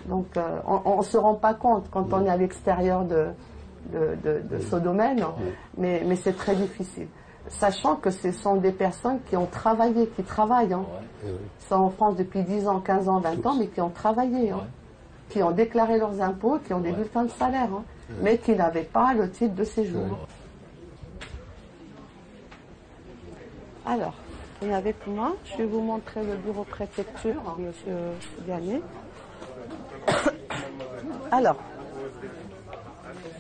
Donc, on ne se rend pas compte quand on est à l'extérieur de ce domaine, mais c'est très difficile. Sachant que ce sont des personnes qui ont travaillé, qui travaillent. Hein. Ils sont en France depuis 10 ans, 15 ans, 20 ans, mais qui ont travaillé, hein. Qui ont déclaré leurs impôts, qui ont des bulletins de salaire, hein. Mais qui n'avaient pas le titre de séjour. Alors, et avec moi, je vais vous montrer le bureau préfecture, hein, monsieur Diané. Alors,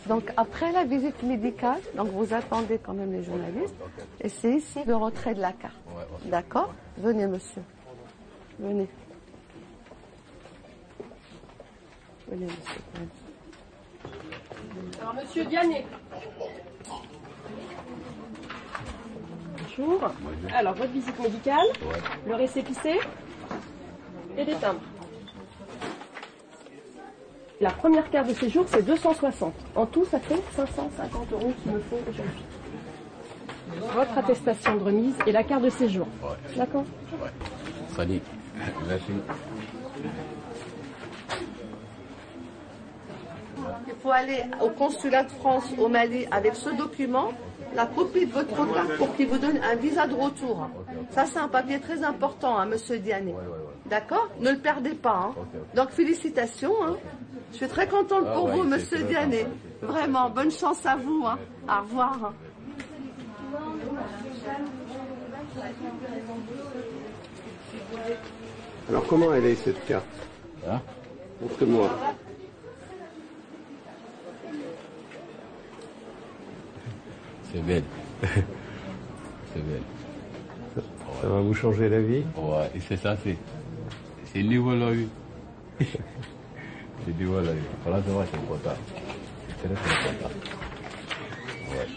donc après la visite médicale, donc vous attendez quand même les journalistes, et c'est ici le retrait de la carte. D'accord? Venez, monsieur. Venez. Venez, monsieur. Alors, monsieur Diané. Bonjour. Alors, votre visite médicale, le récépissé et des timbres. La première carte de séjour, c'est 260. En tout, ça fait 550 € qu'il me faut aujourd'hui. Votre attestation de remise et la carte de séjour. D'accord? Salut. Merci. Il faut aller au consulat de France au Mali avec ce document, la copie de votre carte pour qu'il vous donne un visa de retour. Ça, c'est un papier très important, hein, monsieur Diané. D'accord? Ne le perdez pas. Hein. Donc, félicitations. Hein. Je suis très contente pour vous, monsieur Diané. Vraiment, bonne chance à vous. Hein. Au revoir. Alors, comment elle est, cette carte? Hein? Montre-moi. C'est belle. C'est belle. Ça va vous changer la vie? Ouais, et c'est ça, c'est niveau la vie. C'est niveau la vie. Voilà, c'est vrai, c'est important. C'est très important. Ouais.